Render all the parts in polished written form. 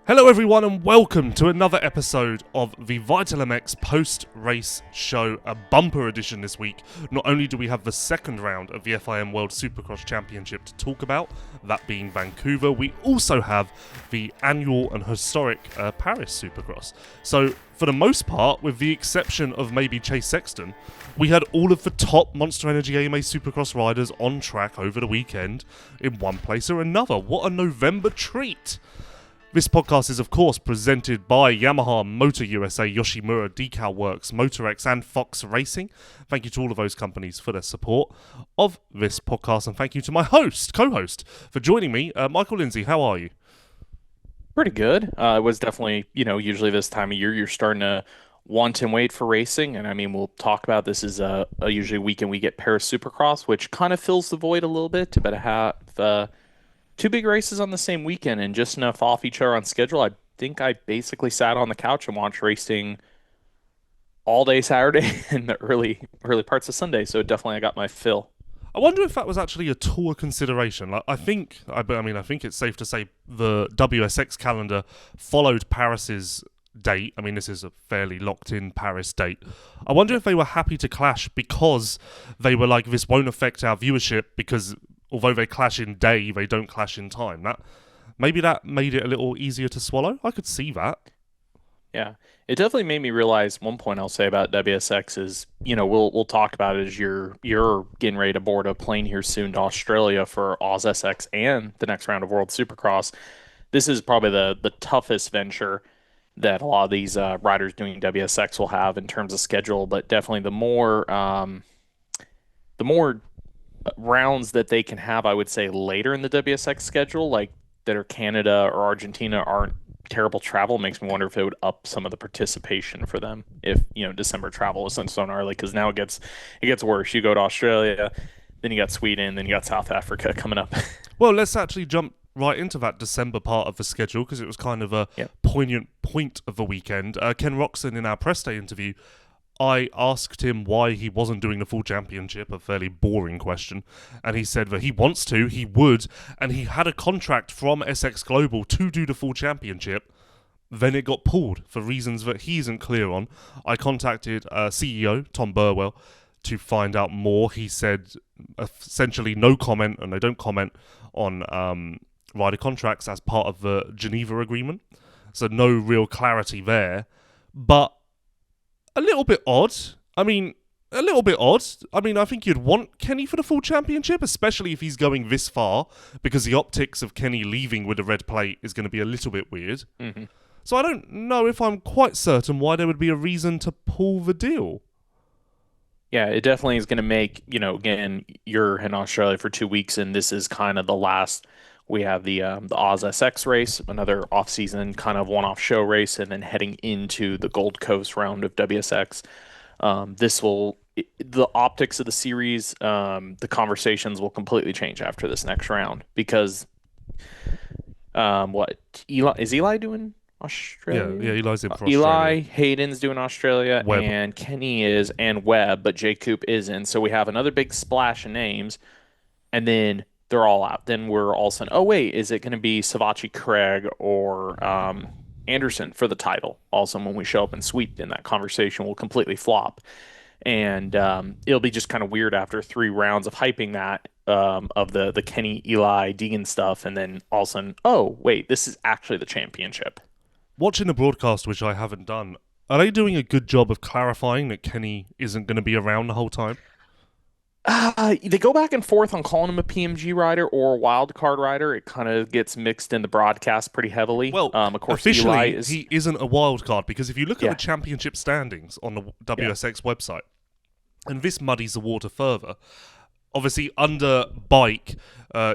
Hello everyone and welcome to another episode of the Vital MX post-race show, a bumper edition this week. Not only do we have the second round of the FIM World Supercross Championship to talk about, that being Vancouver, we also have the annual and historic Paris Supercross. So for the most part, with the exception of maybe Chase Sexton, we had all of the top Monster Energy AMA Supercross riders on track over the weekend in one place or another. What a November treat! This podcast is, of course, presented by Yamaha Motor USA, Yoshimura, DeCal Works, Motorex, and Fox Racing. Thank you to all of those companies for their support of this podcast, and thank you to my co-host, for joining me. Michael Lindsay, how are you? Pretty good. It was definitely, usually this time of year, you're starting to want and wait for racing. And I mean, we'll talk about this is a usually weekend we get Paris Supercross, which kind of fills the void a little bit, but have two big races on the same weekend and just enough off each other on schedule. I think I basically sat on the couch and watched racing all day Saturday and the early parts of Sunday. So definitely I got my fill. I wonder if that was actually a tour consideration. I think it's safe to say the WSX calendar followed Paris's date. I mean, this is a fairly locked-in Paris date. I wonder if they were happy to clash because they were like, this won't affect our viewership because although they clash in day, they don't clash in time. Maybe that made it a little easier to swallow. I could see that. Yeah, it definitely made me realize one point I'll say about WSX is, we'll talk about it as you're getting ready to board a plane here soon to Australia for WSX and the next round of World Supercross. This is probably the toughest venture that a lot of these riders doing WSX will have in terms of schedule, but definitely the more rounds that they can have, I would say, later in the WSX schedule, like that are Canada or Argentina, aren't terrible travel. Makes me wonder if it would up some of the participation for them if December travel isn't so gnarly, because now it gets worse. You go to Australia, then you got Sweden, then you got South Africa coming up. Well, let's actually jump right into that December part of the schedule because it was kind of a poignant point of the weekend. Ken Roczen, in our press day interview, I asked him why he wasn't doing the full championship, a fairly boring question, and he said that he wants to, he would, and he had a contract from SX Global to do the full championship. Then it got pulled for reasons that he isn't clear on. I contacted CEO Tom Burwell to find out more. He said essentially no comment, and they don't comment on rider contracts as part of the Geneva Agreement, so no real clarity there. But a little bit odd. I think you'd want Kenny for the full championship, especially if he's going this far, because the optics of Kenny leaving with a red plate is going to be a little bit weird. Mm-hmm. So I don't know if I'm quite certain why there would be a reason to pull the deal. Yeah, it definitely is going to make, again, you're in Australia for 2 weeks, and this is kind of the last. We have the WSX race, another off-season kind of one-off show race, and then heading into the Gold Coast round of WSX. The optics of the series, the conversations will completely change after this next round because, Eli doing Australia? Yeah, Eli's in for Australia. Eli Hayden's doing Australia, Webb. And Kenny is, and Webb, but Jay Coop isn't. So we have another big splash of names, and then they're all out. Then we're all saying, oh, wait, is it going to be Savachi Craig or Anderson for the title? Also, when we show up and sweep, then that conversation will completely flop. And it'll be just kind of weird after 3 rounds of hyping that, of the Kenny, Eli, Deegan stuff. And then all of a sudden, oh, wait, this is actually the championship. Watching the broadcast, which I haven't done, are they doing a good job of clarifying that Kenny isn't going to be around the whole time? They go back and forth on calling him a PMG rider or a wildcard rider. It kind of gets mixed in the broadcast pretty heavily. Well, of course, officially, he isn't a wildcard because if you look at the championship standings on the WSX website, and this muddies the water further, obviously under bike,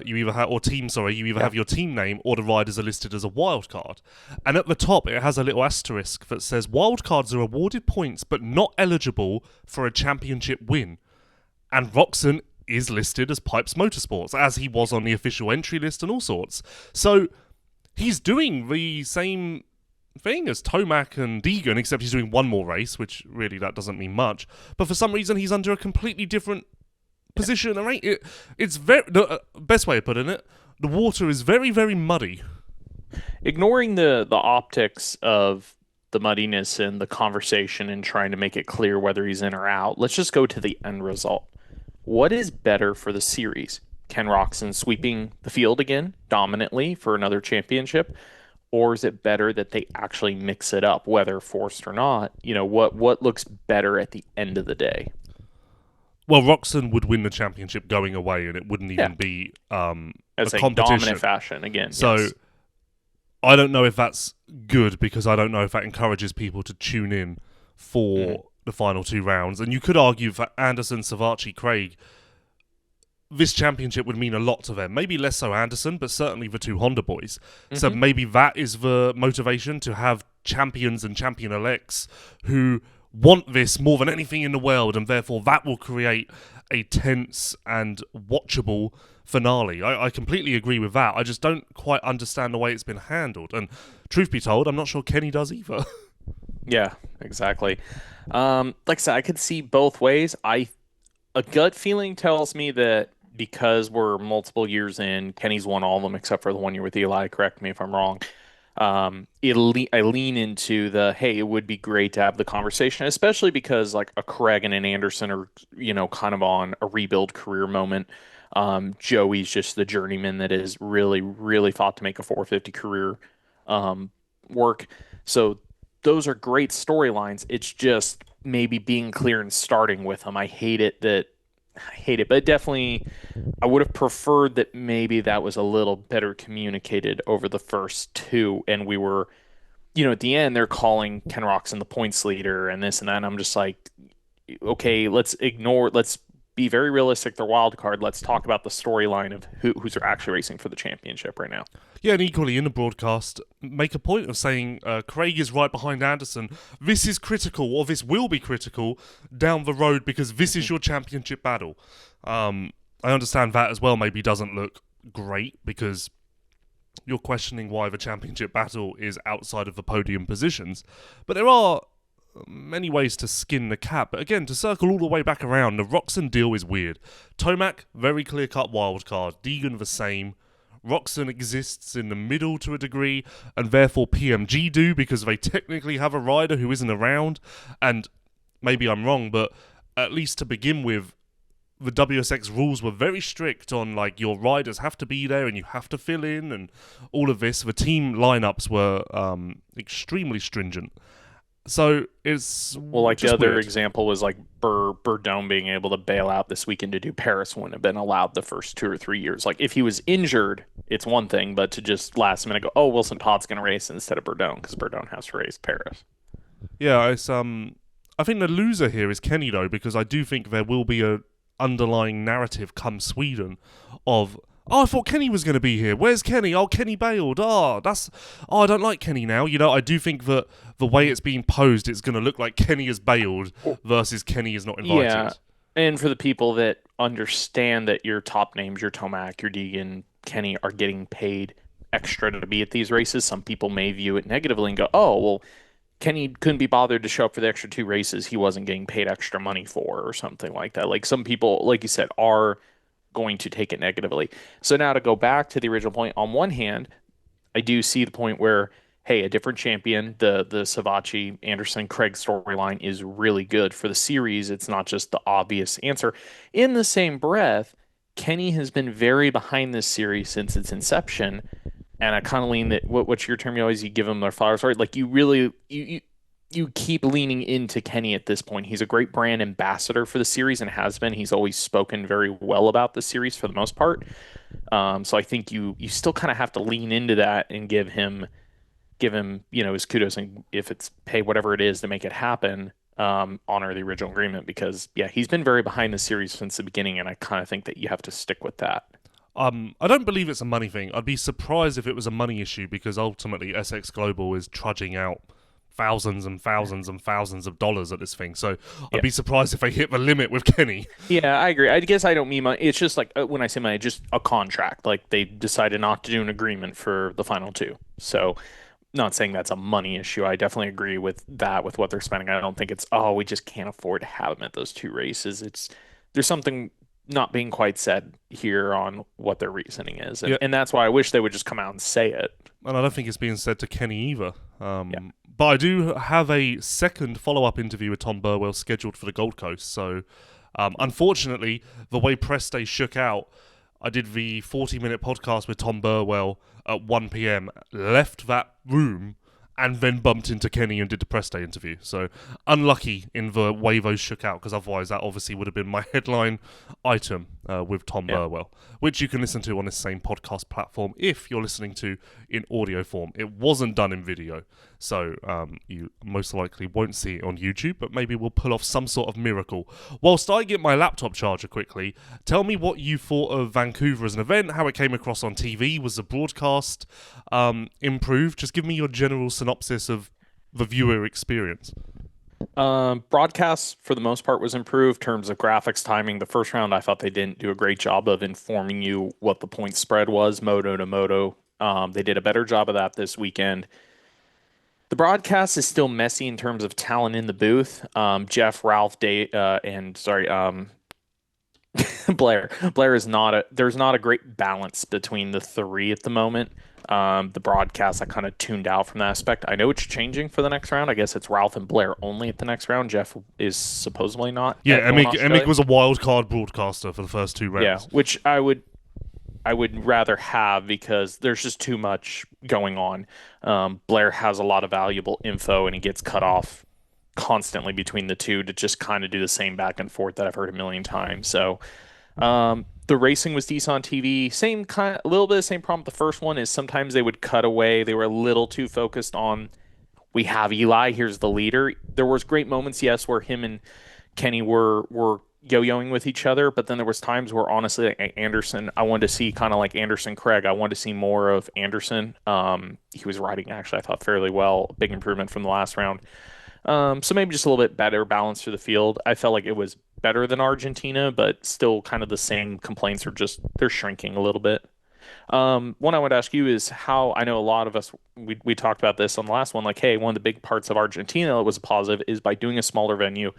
you either have your team name or the riders are listed as a wildcard. And at the top, it has a little asterisk that says wildcards are awarded points but not eligible for a championship win. And Roczen is listed as Pipes Motorsports, as he was on the official entry list and all sorts. So he's doing the same thing as Tomac and Deegan, except he's doing one more race, which really that doesn't mean much. But for some reason, he's under a completely different position. It's very the best way of putting it. The water is very, very muddy. ignoring the optics of the muddiness and the conversation and trying to make it clear whether he's in or out, let's just go to the end result. What is better for the series? Ken Roczen sweeping the field again dominantly for another championship? Or is it better that they actually mix it up, whether forced or not? What looks better at the end of the day? Well, Roczen would win the championship going away, and it wouldn't Yeah, even be as a a competition. dominant fashion again. So Yes. I don't know if that's good, because I don't know if that encourages people to tune in Mhm. for the final 2 rounds. And you could argue for Anderson, Savachi, Craig, this championship would mean a lot to them. Maybe less so Anderson, but certainly the two Honda boys. So Mhm. maybe that is the motivation, to have champions and champion-elects who want this more than anything in the world, and therefore that will create a tense and watchable finale. I completely agree with that. I just don't quite understand the way it's been handled. And truth be told, I'm not sure Kenny does either. Yeah, exactly. Like I said, I could see both ways. A gut feeling tells me that because we're multiple years in, Kenny's won all of them except for the 1 year with Eli. Correct me if I'm wrong. I lean into the, hey, it would be great to have the conversation, especially because like a Craig and an Anderson are, kind of on a rebuild career moment. Joey's just the journeyman that is really, really fought to make a 450 career um, work. So those are great storylines. It's just maybe being clear and starting with them. I hate it, but definitely I would have preferred that maybe that was a little better communicated over the first two, and we were, at the end they're calling Ken Roczen the points leader and this and that. And I'm just like, okay, let's be very realistic. They're wild card. Let's talk about the storyline of who's actually racing for the championship right now. Yeah, and equally in the broadcast, make a point of saying Craig is right behind Anderson. This is critical, or this will be critical down the road, because this is your championship battle. I understand that as well maybe doesn't look great, because you're questioning why the championship battle is outside of the podium positions. But there are many ways to skin the cat. But again, to circle all the way back around, the Roczen deal is weird. Tomac, very clear-cut wild card. Deegan, the same. Roczen exists in the middle to a degree, and therefore PMG do, because they technically have a rider who isn't around. And maybe I'm wrong, but at least to begin with, the WSX rules were very strict on, like, your riders have to be there and you have to fill in and all of this. The team lineups were extremely stringent. So it's Well, like the just other weird. example was like Burdome being able to bail out this weekend to do Paris wouldn't have been allowed the first 2 or 3 years. Like if he was injured, it's one thing, but to just last minute go, oh, Wilson Todd's going to race instead of Burdome because Burdome has to race Paris. Yeah, it's I think the loser here is Kenny, though, because I do think there will be a underlying narrative come Sweden of, oh, I thought Kenny was going to be here. Where's Kenny? Oh, Kenny bailed. I don't like Kenny now. I do think that the way it's being posed, it's going to look like Kenny has bailed versus Kenny is not invited. Yeah. And for the people that understand that your top names, your Tomac, your Deegan, Kenny are getting paid extra to be at these races, some people may view it negatively and go, oh, well, Kenny couldn't be bothered to show up for the extra two races he wasn't getting paid extra money for or something like that. Like some people, like you said, are going to take it negatively. So now to go back to the original point, on one hand, I do see the point where, hey, a different champion, the Savachi Anderson Craig storyline is really good for the series. It's not just the obvious answer. In the same breath, Kenny has been very behind this series since its inception, and I kind of lean that. What's your term? You give them their flowers, right? Like you really you keep leaning into Kenny at this point. He's a great brand ambassador for the series and has been. He's always spoken very well about the series for the most part. So I think you still kind of have to lean into that and give him his kudos, and if it's pay whatever it is to make it happen, honor the original agreement, because yeah, he's been very behind the series since the beginning, and I kind of think that you have to stick with that. I don't believe it's a money thing. I'd be surprised if it was a money issue, because ultimately SX Global is trudging out thousands and thousands and thousands of dollars at this thing. So I'd be surprised if they hit the limit with Kenny. Yeah, I agree. I guess I don't mean money. It's just like when I say money, just a contract. Like they decided not to do an agreement for the final two. So not saying that's a money issue. I definitely agree with that, with what they're spending. I don't think it's, oh, we just can't afford to have them at those two races. There's something not being quite said here on what their reasoning is. And that's why I wish they would just come out and say it. and I don't think it's being said to Kenny either. Yeah. But I do have a second follow-up interview with Tom Burwell scheduled for the Gold Coast. So, unfortunately, the way press day shook out, I did the 40-minute podcast with Tom Burwell at 1 p.m., left that room, and then bumped into Kenny and did the press day interview. So unlucky in the way those shook out, because otherwise that obviously would have been my headline item with Tom Burwell, which you can listen to on this same podcast platform if you're listening to in audio form. It wasn't done in video, so you most likely won't see it on YouTube, but maybe we'll pull off some sort of miracle. Whilst I get my laptop charger quickly, tell me what you thought of Vancouver as an event, how it came across on TV. Was the broadcast improved? Just give me your general synopsis of the viewer experience. Broadcast for the most part was improved in terms of graphics, timing. The first round, I thought they didn't do a great job of informing you what the point spread was, moto to moto. They did a better job of that this weekend. The broadcast is still messy in terms of talent in the booth. Jeff, Ralph, Blair. Blair is there's not a great balance between the three at the moment. The broadcast, I kind of tuned out from that aspect. I know it's changing for the next round. I guess it's Ralph and Blair only at the next round. Jeff is supposedly not. Yeah, Emick was a wild card broadcaster for the first two rounds. Yeah, which I would rather have because there's just too much going on. Blair has a lot of valuable info, and he gets cut off constantly between the two to just kind of do the same back and forth that I've heard a million times. So the racing was decent on TV. A little bit of the same problem with the first one is sometimes they would cut away. They were a little too focused on, we have Eli, here's the leader. There was great moments, yes, where him and Kenny were yo-yoing with each other, but then there was times where honestly, like Anderson, I wanted to see kind of like Anderson Craig. I wanted to see more of Anderson. He was riding actually, I thought, fairly well. Big improvement from the last round. So maybe just a little bit better balance through the field. I felt like it was better than Argentina, but still kind of the same complaints they're shrinking a little bit. One I would ask you is how, I know a lot of us, we talked about this on the last one, like, hey, one of the big parts of Argentina that was a positive is by doing a smaller venue,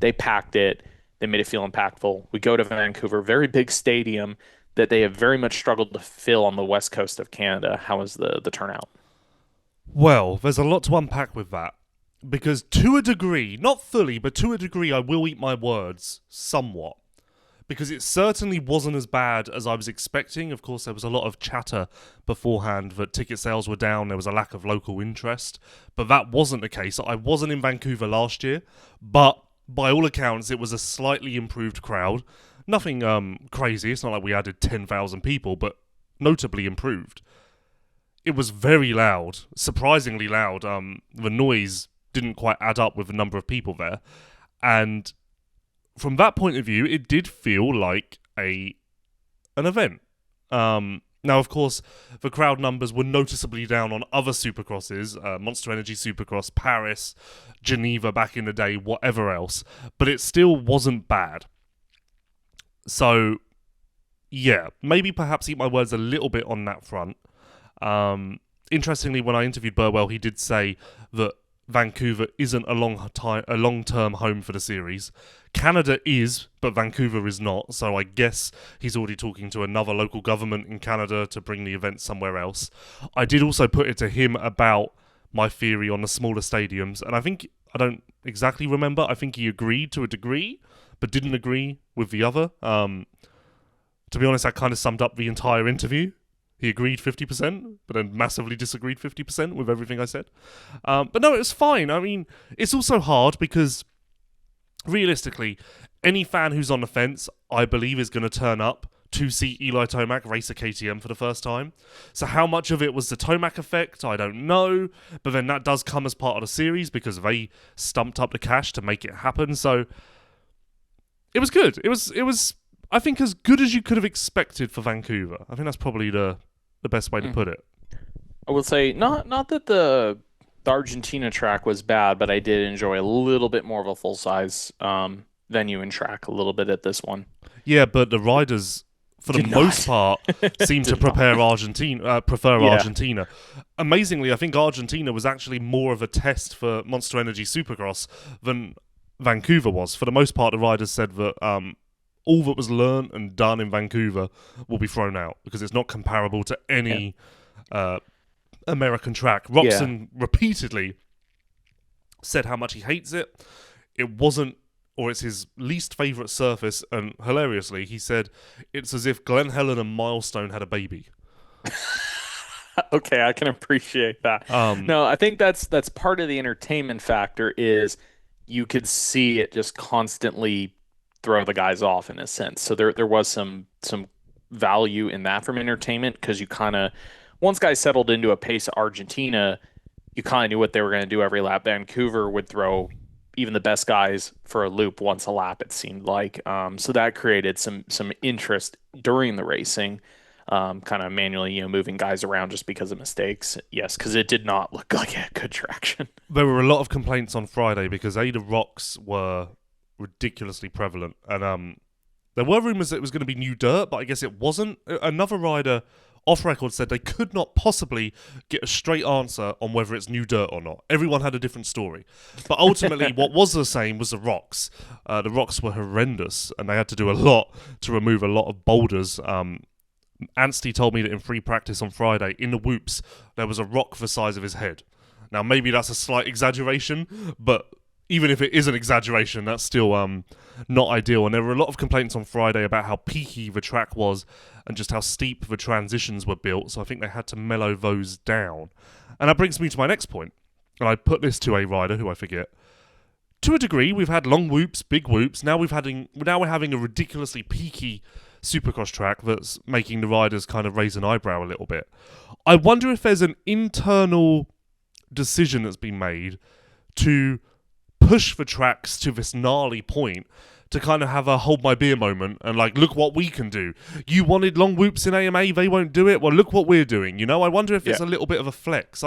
they packed it, they made it feel impactful. We go to Vancouver, very big stadium that they have very much struggled to fill on the west coast of Canada. How was the turnout? Well, there's a lot to unpack with that. Because to a degree, not fully, but to a degree, I will eat my words somewhat. Because it certainly wasn't as bad as I was expecting. Of course, there was a lot of chatter beforehand that ticket sales were down, there was a lack of local interest. But that wasn't the case. I wasn't in Vancouver last year, but by all accounts, it was a slightly improved crowd. Nothing crazy, it's not like we added 10,000 people, but notably improved. It was very loud, surprisingly loud. The noise didn't quite add up with the number of people there. And from that point of view, it did feel like an event. Now, of course, the crowd numbers were noticeably down on other supercrosses, Monster Energy Supercross, Paris, Geneva back in the day, whatever else. But it still wasn't bad. So, yeah, maybe perhaps eat my words a little bit on that front. Interestingly, when I interviewed Burwell, he did say that Vancouver isn't a long-term home for the series. Canada is, but Vancouver is not, so I guess he's already talking to another local government in Canada to bring the event somewhere else. I did also put it to him about my theory on the smaller stadiums, and I don't exactly remember, I think he agreed to a degree, but didn't agree with the other. To be honest, that kind of summed up the entire interview. He agreed 50%, but then massively disagreed 50% with everything I said. But no, it was fine. I mean, it's also hard because, realistically, any fan who's on the fence, I believe, is going to turn up to see Eli Tomac race a KTM for the first time. So how much of it was the Tomac effect, I don't know. But then that does come as part of the series because they stumped up the cash to make it happen. So it was good. It was I think, as good as you could have expected for Vancouver. I think that's probably the best way to put it. I will say, not that the Argentina track was bad, but I did enjoy a little bit more of a full-size venue and track a little bit at this one. Yeah, but the riders, for the most part, seem to prefer Argentina. Amazingly, I think Argentina was actually more of a test for Monster Energy Supercross than Vancouver was. For the most part, the riders said that all that was learned and done in Vancouver will be thrown out because it's not comparable to any American track. Roczen repeatedly said how much he hates it. It wasn't, or it's his least favourite surface, and hilariously, he said it's as if Glen Helen and Milestone had a baby. Okay, I can appreciate that. No, I think that's part of the entertainment factor is you could see it just constantly throw the guys off in a sense. So there was some value in that from entertainment because you kind of once guys settled into a pace of Argentina, you kind of knew what they were going to do every lap. Vancouver would throw even the best guys for a loop once a lap, it seemed like. So that created some interest during the racing. Kind of manually, moving guys around just because of mistakes. Yes, because it did not look like it had good traction. There were a lot of complaints on Friday because the rocks were ridiculously prevalent, and there were rumours that it was going to be new dirt, but I guess it wasn't. Another rider off record said they could not possibly get a straight answer on whether it's new dirt or not. Everyone had a different story, but ultimately, what was the same was the rocks. The rocks were horrendous, and they had to do a lot to remove a lot of boulders. Anstie told me that in free practice on Friday, in the whoops, there was a rock the size of his head. Now, maybe that's a slight exaggeration, but even if it is an exaggeration, that's still not ideal. And there were a lot of complaints on Friday about how peaky the track was and just how steep the transitions were built, so I think they had to mellow those down. And that brings me to my next point, and I put this to a rider who I forget. To a degree, we've had long whoops, big whoops. Now we're having a ridiculously peaky Supercross track that's making the riders kind of raise an eyebrow a little bit. I wonder if there's an internal decision that's been made to push the tracks to this gnarly point to kind of have a hold my beer moment and like, look what we can do. You wanted long whoops in AMA, they won't do it. Well, look what we're doing. I wonder if it's a little bit of a flex.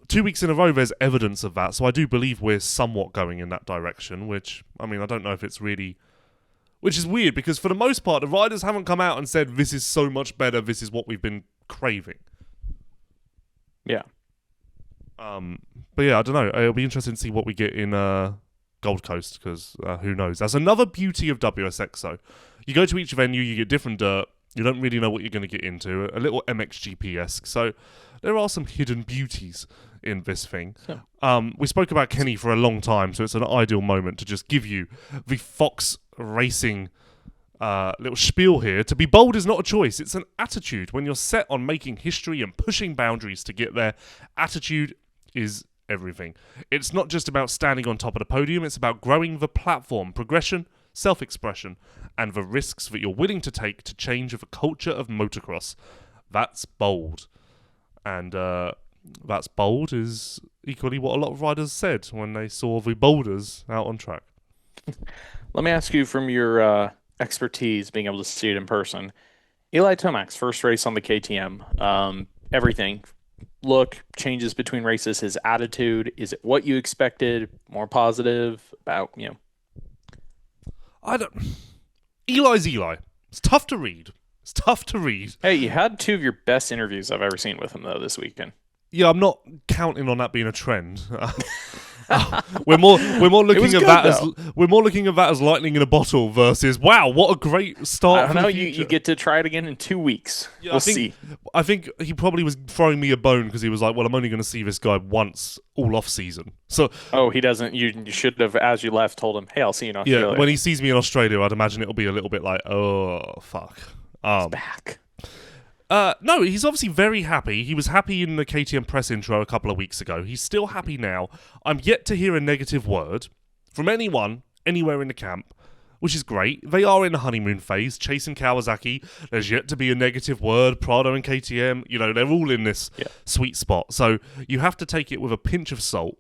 2 weeks in a row, there's evidence of that. So I do believe we're somewhat going in that direction, which, I don't know if it's really... Which is weird, because for the most part, the riders haven't come out and said, this is so much better, this is what we've been craving. Yeah. But yeah, I don't know. It'll be interesting to see what we get in Gold Coast, because who knows. That's another beauty of WSX, though. You go to each venue, you get different dirt, you don't really know what you're going to get into, a little MXGP-esque, so there are some hidden beauties in this thing. So. We spoke about Kenny for a long time, so it's an ideal moment to just give you the Fox Racing little spiel here. To be bold is not a choice, it's an attitude. When you're set on making history and pushing boundaries to get there, attitude is everything. It's not just about standing on top of the podium, it's about growing the platform, progression, self-expression, and the risks that you're willing to take to change the culture of motocross. That's bold. And that's bold is equally what a lot of riders said when they saw the boulders out on track. Let me ask you, from your expertise, being able to see it in person, Eli Tomac's first race on the KTM, everything, look, changes between races, his attitude, is it what you expected, more positive, about, Eli's Eli. It's tough to read. Hey, you had two of your best interviews I've ever seen with him, though, this weekend. Yeah, I'm not counting on that being a trend. We're more looking at that as lightning in a bottle versus wow, what a great start. I don't know. You get to try it again in 2 weeks. Yeah, we'll see. I think he probably was throwing me a bone because he was like, "Well, I'm only going to see this guy once all off season." So, he doesn't. You should have, as you left, told him, "Hey, I'll see you in Australia." Yeah, when he sees me in Australia, I'd imagine it'll be a little bit like, "Oh, fuck." He's back. No, he's obviously very happy. He was happy in the KTM press intro a couple of weeks ago. He's still happy now. I'm yet to hear a negative word from anyone, anywhere in the camp, which is great. They are in the honeymoon phase, chasing Kawasaki. There's yet to be a negative word. Prado and KTM, they're all in this sweet spot. So you have to take it with a pinch of salt.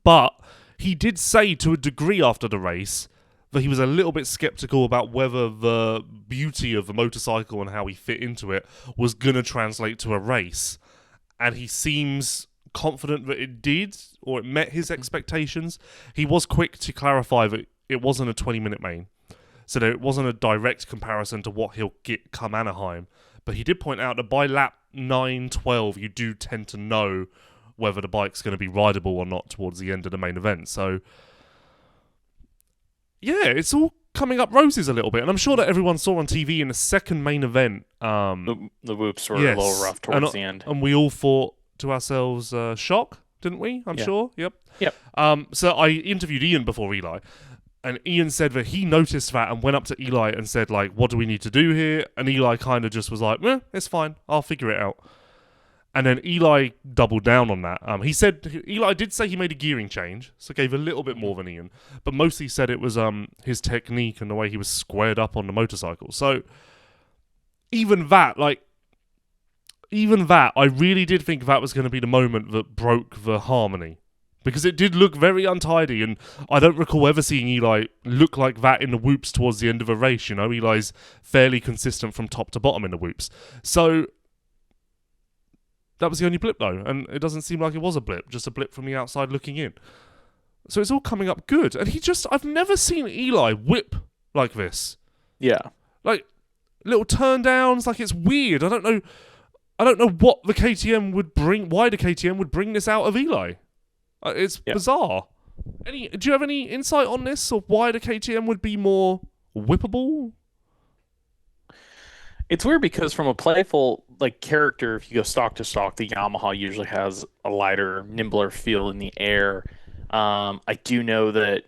But he did say to a degree after the race that he was a little bit skeptical about whether the beauty of the motorcycle and how he fit into it was going to translate to a race. And he seems confident that it did, or it met his expectations. He was quick to clarify that it wasn't a 20-minute main, so that it wasn't a direct comparison to what he'll get come Anaheim. But he did point out that by lap 9-12, you do tend to know whether the bike's going to be rideable or not towards the end of the main event. So yeah, it's all coming up roses a little bit. And I'm sure that everyone saw on TV in the second main event. The whoops were a little rough towards the end. And we all thought to ourselves, shock, didn't we? I'm sure. Yep. So I interviewed Ian before Eli. And Ian said that he noticed that and went up to Eli and said, like, what do we need to do here? And Eli kind of just was like, it's fine. I'll figure it out. And then Eli doubled down on that. Eli did say he made a gearing change, so gave a little bit more than Ian. But mostly said it was his technique and the way he was squared up on the motorcycle. So even that, I really did think that was going to be the moment that broke the harmony. Because it did look very untidy, and I don't recall ever seeing Eli look like that in the whoops towards the end of a race. You know, Eli's fairly consistent from top to bottom in the whoops. So that was the only blip, though, and it doesn't seem like it was a blip, just a blip from the outside looking in. So it's all coming up good, and I've never seen Eli whip like this. Yeah. Like, little turn downs, like it's weird. I don't know what the KTM would bring, why the KTM would bring this out of Eli. It's bizarre. Do you have any insight on this, or why the KTM would be more whippable? It's weird because from a playful character, if you go stock to stock, the Yamaha usually has a lighter, nimbler feel in the air. I do know that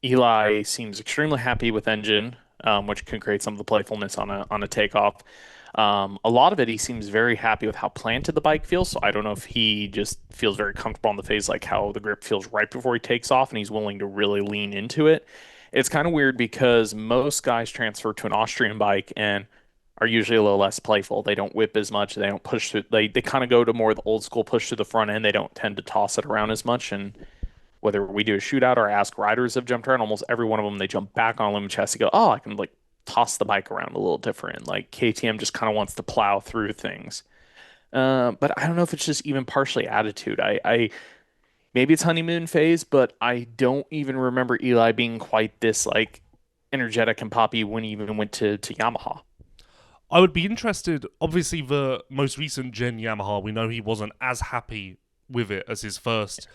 Eli seems extremely happy with engine, which can create some of the playfulness on a takeoff. A lot of it, he seems very happy with how planted the bike feels. So I don't know if he just feels very comfortable on the phase, like how the grip feels right before he takes off, and he's willing to really lean into it. It's kind of weird because most guys transfer to an Austrian bike and are usually a little less playful. They don't whip as much. They don't push through. They kind of go to more of the old school push to the front end. They don't tend to toss it around as much. And whether we do a shootout or ask riders have jumped around, almost every one of them, they jump back on a limb chassis, go, I can toss the bike around a little different. Like KTM just kind of wants to plow through things. But I don't know if it's just even partially attitude. I maybe it's honeymoon phase, but I don't even remember Eli being quite this energetic and poppy when he even went to Yamaha. I would be interested, obviously the most recent gen Yamaha, we know he wasn't as happy with it as his first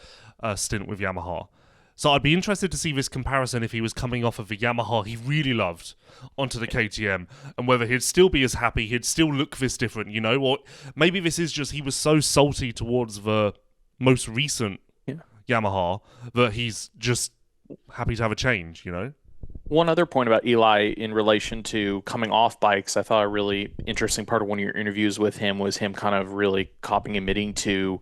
stint with Yamaha. So I'd be interested to see this comparison if he was coming off of the Yamaha he really loved onto the KTM, and whether he'd still be as happy, he'd still look this different, you know? Or maybe this is just he was so salty towards the most recent Yamaha that he's just happy to have a change, you know? One other point about Eli in relation to coming off bikes, I thought a really interesting part of one of your interviews with him was him kind of really admitting to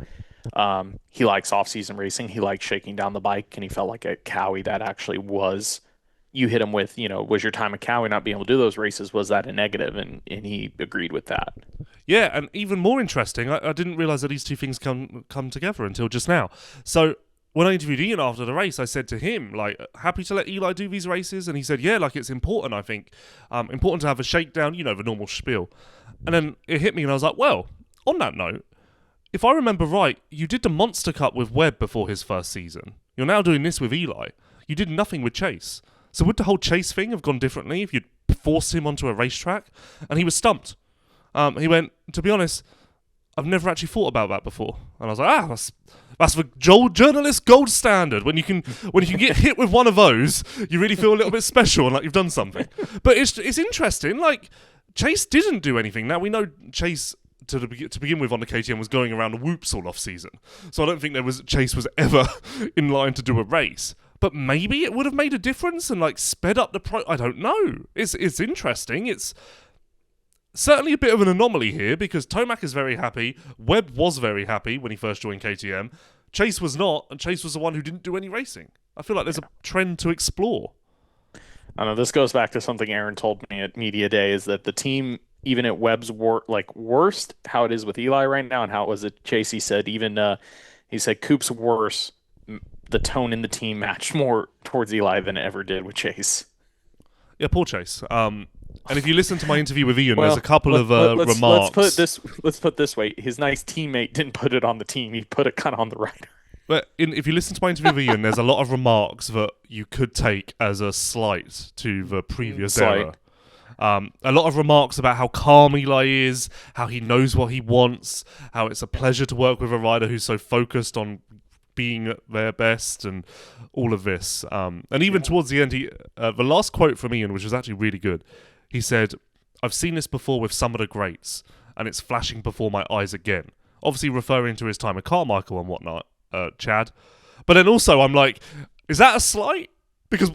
he likes off-season racing. He likes shaking down the bike, and he felt like at Cowie that actually was, you hit him with, was your time at Cowie not being able to do those races, was that a negative? And he agreed with that. Yeah, and even more interesting, I didn't realize that these two things come together until just now. So when I interviewed Ian after the race, I said to him, happy to let Eli do these races? And he said, yeah, it's important, I think. Important to have a shakedown, the normal spiel. And then it hit me, and I was like, well, on that note, if I remember right, you did the Monster Cup with Webb before his first season. You're now doing this with Eli. You did nothing with Chase. So would the whole Chase thing have gone differently if you'd forced him onto a racetrack? And he was stumped. He went, to be honest, I've never actually thought about that before. And I was like, that's the journalist gold standard. When you can get hit with one of those, you really feel a little bit special and like you've done something. But it's interesting. Chase didn't do anything. Now we know Chase to begin with on the KTM was going around the whoops all off season. So I don't think Chase was ever in line to do a race. But maybe it would have made a difference and sped up the I don't know. It's interesting. It's certainly a bit of an anomaly here because Tomac is very happy. Webb was very happy when he first joined KTM. Chase was not, and Chase was the one who didn't do any racing. I feel like there's a trend to explore. I know this goes back to something Aaron told me at Media Day, is that the team, even at Webb's worst, how it is with Eli right now and how it was at Chase, he said Coop's worse, the tone in the team matched more towards Eli than it ever did with Chase. Yeah, poor Chase. And if you listen to my interview with Ian, there's a couple of remarks. Let's put it this way: his nice teammate didn't put it on the team; he put it kind of on the rider. But if you listen to my interview with Ian, there's a lot of remarks that you could take as a slight to the previous era. A lot of remarks about how calm Eli is, how he knows what he wants, how it's a pleasure to work with a rider who's so focused on being at their best and all of this. And even towards the end, the last quote from Ian, which was actually really good, he said, "I've seen this before with some of the greats, and it's flashing before my eyes again." Obviously referring to his time at Carmichael and whatnot, Chad. But then also I'm like, is that a slight? Because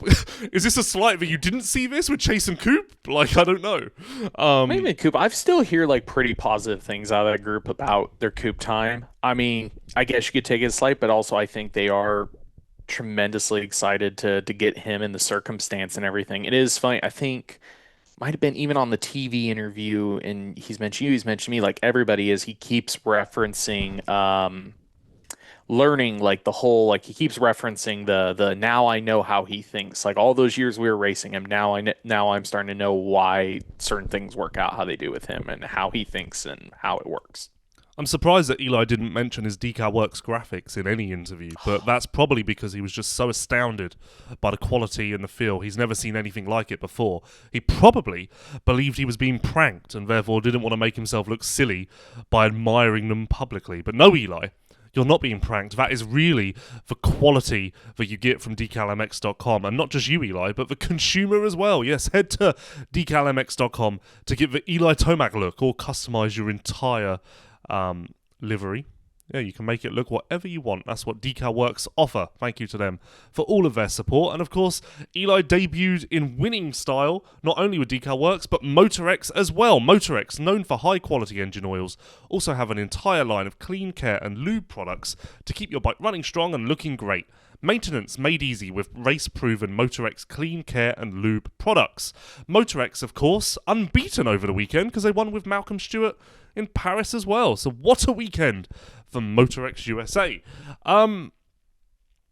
is this a slight that you didn't see this with Chase and Coop? Like, I don't know. Maybe Coop. I still hear like pretty positive things out of that group about their Coop time. I mean, I guess you could take it as slight, but also I think they are tremendously excited to get him in the circumstance and everything. It is funny. I think might have been even on the TV interview, and he's mentioned you, he's mentioned me, like everybody is. He keeps referencing learning, like the whole, like he keeps referencing the now I know how he thinks, like all those years we were racing him, now I'm starting to know why certain things work out how they do with him and how he thinks and how it works. I'm surprised that Eli didn't mention his DeCal Works graphics in any interview, but that's probably because he was just so astounded by the quality and the feel. He's never seen anything like it before. He probably believed he was being pranked and therefore didn't want to make himself look silly by admiring them publicly. But no, Eli, you're not being pranked. That is really the quality that you get from decalmx.com. And not just you, Eli, but the consumer as well. Yes, head to decalmx.com to get the Eli Tomac look or customize your entire livery. Yeah, you can make it look whatever you want. That's what DeCal Works offer. Thank you to them for all of their support. And of course, Eli debuted in winning style, not only with DeCal Works, but Motorex as well. Motorex, known for high quality engine oils, also have an entire line of clean care and lube products to keep your bike running strong and looking great. Maintenance made easy with race-proven Motorex clean care and lube products. Motorex, of course, unbeaten over the weekend because they won with Malcolm Stewart in Paris as well. So what a weekend for Motorex USA.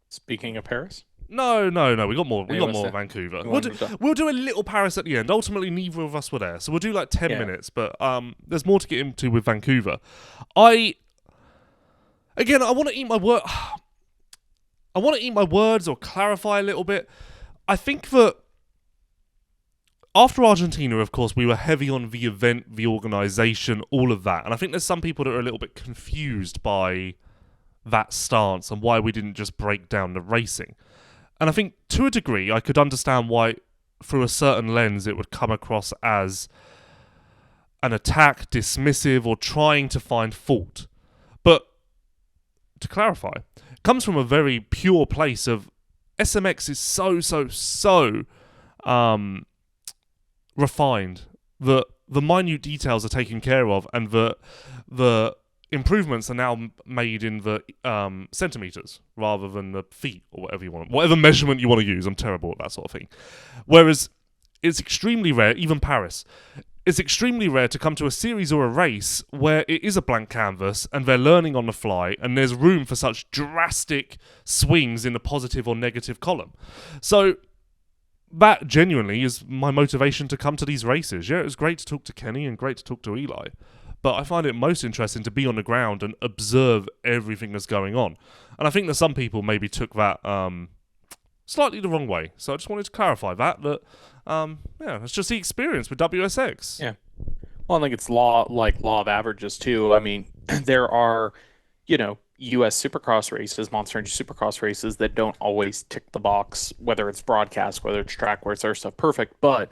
Speaking of Paris? No. We got more. We got more Vancouver. We'll do a little Paris at the end. Ultimately, neither of us were there, so we'll do like 10 minutes. But there's more to get into with Vancouver. I want to eat my word. I want to eat my words or clarify a little bit. I think that after Argentina, of course, we were heavy on the event, the organisation, all of that. And I think there's some people that are a little bit confused by that stance and why we didn't just break down the racing. And I think to a degree, I could understand why, through a certain lens, it would come across as an attack, dismissive, or trying to find fault. But to clarify, it comes from a very pure place of SMX is so refined that the minute details are taken care of and the improvements are now made in the centimeters rather than the feet or whatever measurement you want to use. I'm terrible at that sort of thing. Whereas it's extremely rare, even Paris, it's extremely rare to come to a series or a race where it is a blank canvas and they're learning on the fly and there's room for such drastic swings in the positive or negative column. So that genuinely is my motivation to come to these races. Yeah, it was great to talk to Kenny and great to talk to Eli, but I find it most interesting to be on the ground and observe everything that's going on. And I think that some people maybe took that slightly the wrong way. So I just wanted to clarify that it's just the experience with WSX. Yeah. Well, I think it's law of averages too. I mean, there are, U.S. Supercross races, Monster Energy Supercross races that don't always tick the box, whether it's broadcast, whether it's track, where it's their stuff perfect, but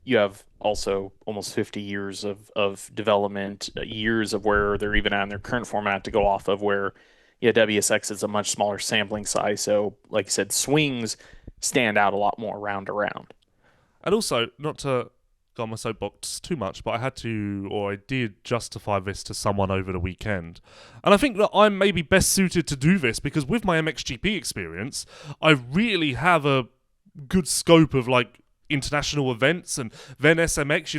you have also almost 50 years of development, years of where they're even at in their current format to go off of, where WSX is a much smaller sampling size. So like you said, swings stand out a lot more round to round. And also, not to go on my soapbox too much, but I did justify this to someone over the weekend. And I think that I'm maybe best suited to do this because with my MXGP experience, I really have a good scope of like international events and then SMX,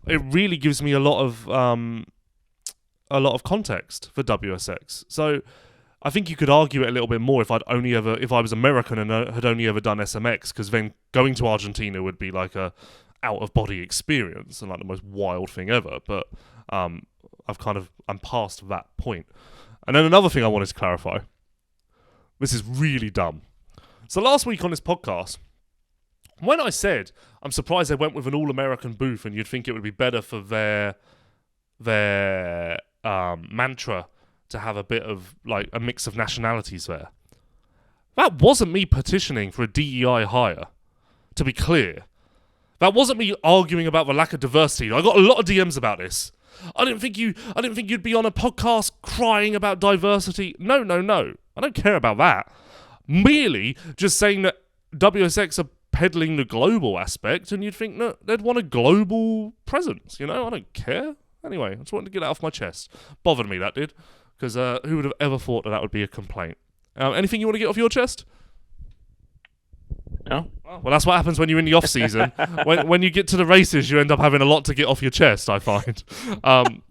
it really gives me a lot of context for WSX. So I think you could argue it a little bit more if I was American and had only ever done SMX, because then going to Argentina would be like a out-of-body experience and like the most wild thing ever. But I'm past that point. And then another thing I wanted to clarify. This is really dumb. So last week on this podcast, when I said I'm surprised they went with an all-American booth and you'd think it would be better for their mantra to have a bit of like a mix of nationalities there. That wasn't me petitioning for a DEI hire, to be clear. That wasn't me arguing about the lack of diversity. I got a lot of DMs about this. I didn't think you'd be on a podcast crying about diversity. No. I don't care about that. Merely just saying that WSX are peddling the global aspect, and you'd think that they'd want a global presence. I don't care. Anyway, I just wanted to get that off my chest. Bothered me, that did. Because who would have ever thought that would be a complaint? Anything you want to get off your chest? No. Well, that's what happens when you're in the off season. when you get to the races, you end up having a lot to get off your chest. I find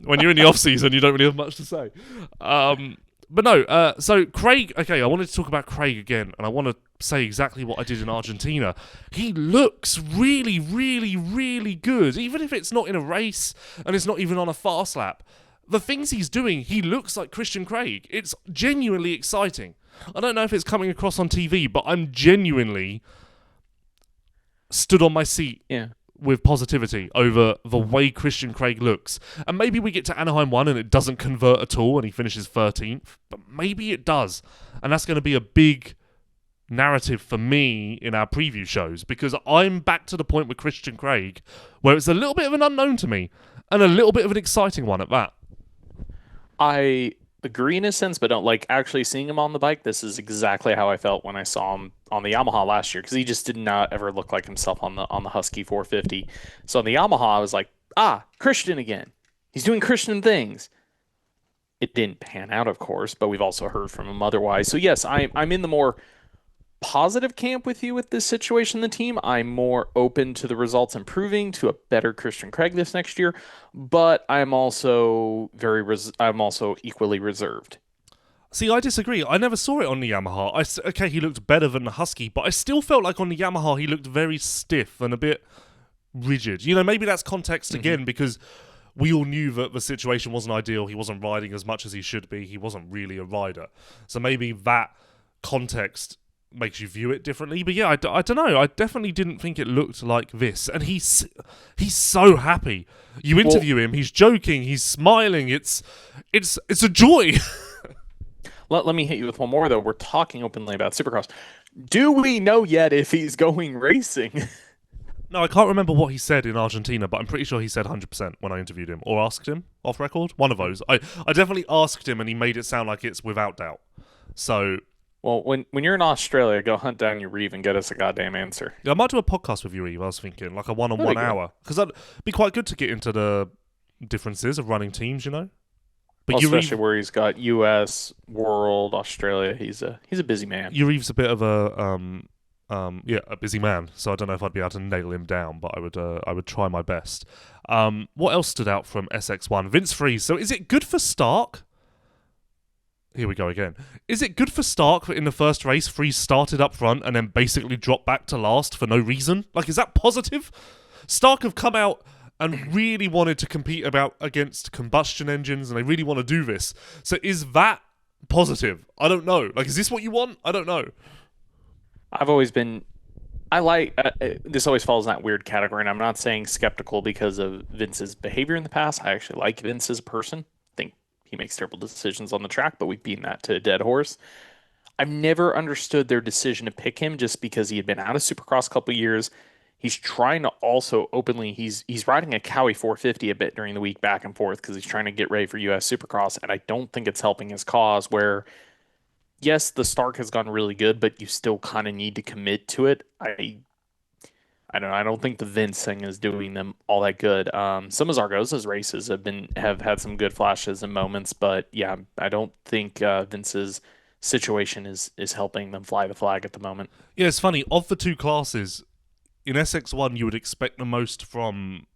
when you're in the off season, you don't really have much to say. But no. So Craig. Okay, I wanted to talk about Craig again, and I want to say exactly what I did in Argentina. He looks really, really, really good, even if it's not in a race and it's not even on a fast lap. The things he's doing, he looks like Christian Craig. It's genuinely exciting. I don't know if it's coming across on TV, but I'm genuinely stood on my seat with positivity over the way Christian Craig looks. And maybe we get to Anaheim 1 and it doesn't convert at all and he finishes 13th, but maybe it does. And that's going to be a big narrative for me in our preview shows, because I'm back to the point with Christian Craig where it's a little bit of an unknown to me and a little bit of an exciting one at that. I agree in a sense, but don't like actually seeing him on the bike. This is exactly how I felt when I saw him on the Yamaha last year, because he just did not ever look like himself on the Husky 450. So on the Yamaha, I was like, Christian again. He's doing Christian things. It didn't pan out, of course, but we've also heard from him otherwise. So yes, I'm in the more positive camp with you with this situation in the team. I'm more open to the results improving to a better Christian Craig this next year, but I'm also equally reserved. See, I disagree. I never saw it on the Yamaha. Okay, he looked better than the Husky, but I still felt like on the Yamaha he looked very stiff and a bit rigid. Maybe that's context again, because we all knew that the situation wasn't ideal. He wasn't riding as much as he should be. He wasn't really a rider. So maybe that context makes you view it differently. But yeah, I don't know. I definitely didn't think it looked like this. And he's so happy. You interview him, he's joking, he's smiling. It's a joy. Let me hit you with one more, though. We're talking openly about Supercross. Do we know yet if he's going racing? No, I can't remember what he said in Argentina, but I'm pretty sure he said 100% when I interviewed him, or asked him off record. One of those. I definitely asked him, and he made it sound like it's without doubt. So, well, when you're in Australia, go hunt down your Reeve and get us a goddamn answer. Yeah, I might do a podcast with you, Eve. I was thinking, like a one-on-one hour, because that'd be quite good to get into the differences of running teams, But especially where he's got U.S., World, Australia. He's a busy man. Uriev's a bit of a busy man. So I don't know if I'd be able to nail him down, but I would try my best. What else stood out from SX1? Vince Freeze. So is it good for Stark? Here we go again. Is it good for Stark that in the first race Freeze started up front and then basically dropped back to last for no reason? Like, is that positive? Stark have come out and really wanted to compete against combustion engines, and they really want to do this. So is that positive? I don't know. Like, is this what you want? I don't know. I've always been... this always falls in that weird category, and I'm not saying skeptical because of Vince's behavior in the past. I actually like Vince as a person. I think he makes terrible decisions on the track, but we've beaten that to a dead horse. I've never understood their decision to pick him just because he had been out of Supercross a couple of years. He's trying to also openly, he's riding a Cowie 450 a bit during the week back and forth because he's trying to get ready for U.S. Supercross, and I don't think it's helping his cause where, yes, the Stark has gone really good, but you still kind of need to commit to it. I don't know. I don't think the Vince thing is doing them all that good. Some of Zaragoza's races have had some good flashes and moments, but yeah, I don't think Vince's situation is helping them fly the flag at the moment. Yeah, it's funny. Of the two classes, in SX1, you would expect the most from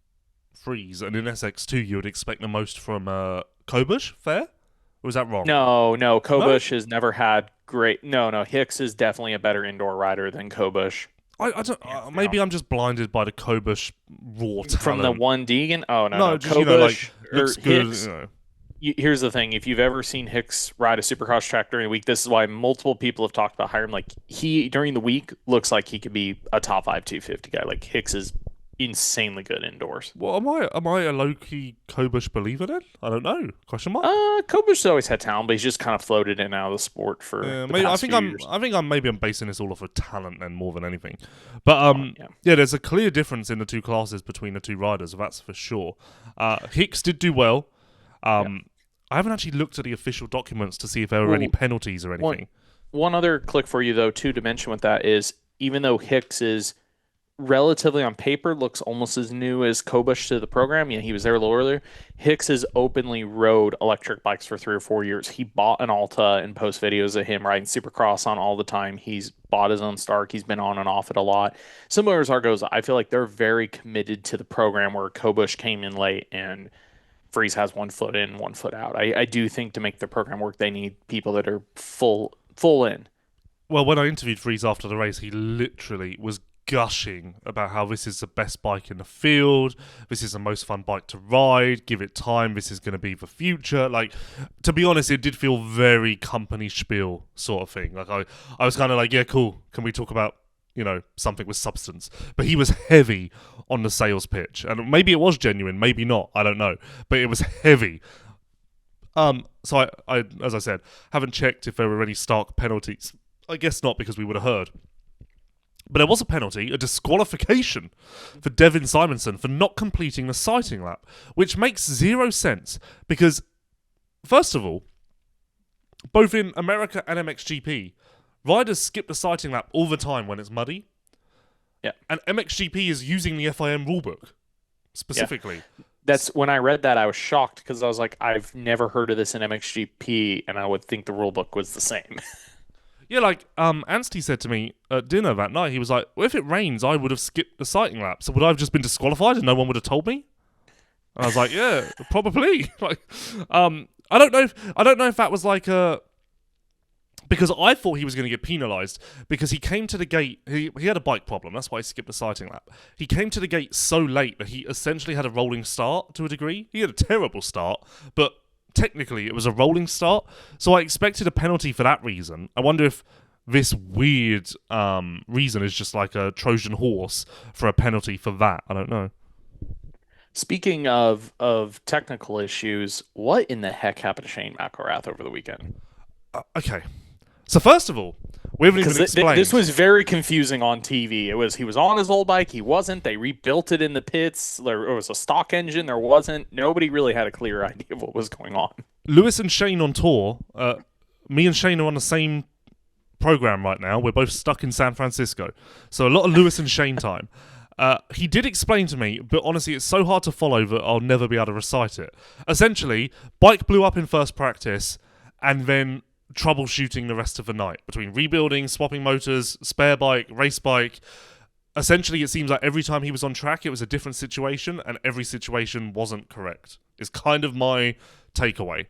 Freeze, and in SX2, you would expect the most from Kobush. Fair? Or was that wrong? No. Kobush has never had great... No. Hicks is definitely a better indoor rider than Kobush. I don't... maybe I'm just blinded by the Kobush raw talent. From the 1 Deegan? Oh, no. No, just, Kobush looks good, Hicks, here's the thing. If you've ever seen Hicks ride a Supercross track during the week, this is why multiple people have talked about hiring. Like, he, during the week, looks like he could be a top 5 250 guy. Like, Hicks is insanely good indoors. Well, am I a low-key Kobush believer then? I don't know. Question mark? Kobush's always had talent, but he's just kind of floated in and out of the sport for the maybe past few years. I think I'm basing this all off of talent then more than anything. But Yeah. there's a clear difference in the two classes between the two riders, that's for sure. Hicks did do well. I haven't actually looked at the official documents to see if there were any penalties or anything. One other click for you, though, too, to mention with that is, even though Hicks is relatively on paper looks almost as new as Kobush to the program, he was there a little earlier, Hicks has openly rode electric bikes for 3 or 4 years. He bought an Alta and posts videos of him riding Supercross on all the time. He's bought his own Stark. He's been on and off it a lot. Similar as Argos, I feel like they're very committed to the program, where Kobush came in late and Freeze has 1 foot in, 1 foot out. I do think to make the program work, they need people that are full in. Well, when I interviewed Freeze after the race, he literally was gushing about how this is the best bike in the field, this is the most fun bike to ride, give it time, this is going to be the future. Like, to be honest, it did feel very company spiel sort of thing. Like, I was kind of like, yeah, cool, can we talk about, something with substance? But he was heavy on the sales pitch, and maybe it was genuine, maybe not, I don't know, but it was heavy. So I, as I said, haven't checked if there were any Stark penalties. I guess not, because we would have heard. But there was a penalty, a disqualification for Devin Simonson for not completing the sighting lap, which makes zero sense because, first of all, both in America and MXGP, riders skip the sighting lap all the time when it's muddy. Yeah. And MXGP is using the FIM rulebook specifically. Yeah. That's when I read that, I was shocked because I was like, I've never heard of this in MXGP, and I would think the rulebook was the same. Yeah, like Anstie said to me at dinner that night, he was like, well, if it rains, I would have skipped the sighting lap. So would I have just been disqualified and no one would have told me? And I was like, yeah, probably. Like, I don't know if that was like a... Because I thought he was going to get penalised because he came to the gate... He had a bike problem. That's why he skipped the sighting lap. He came to the gate so late that he essentially had a rolling start to a degree. He had a terrible start, but technically it was a rolling start. So I expected a penalty for that reason. I wonder if this weird reason is just like a Trojan horse for a penalty for that. I don't know. Speaking of technical issues, what in the heck happened to Shane McElrath over the weekend? Okay. So first of all, we haven't even explained. This was very confusing on TV. He was on his old bike. He wasn't. They rebuilt it in the pits. There was a stock engine. There wasn't. Nobody really had a clear idea of what was going on. Lewis and Shane on tour. Me and Shane are on the same program right now. We're both stuck in San Francisco. So a lot of Lewis and Shane time. He did explain to me, but honestly, it's so hard to follow that I'll never be able to recite it. Essentially, bike blew up in first practice, and then troubleshooting the rest of the night between rebuilding, swapping motors, spare bike, race bike. Essentially, it seems like every time he was on track, it was a different situation, and every situation wasn't correct. Is kind of my takeaway.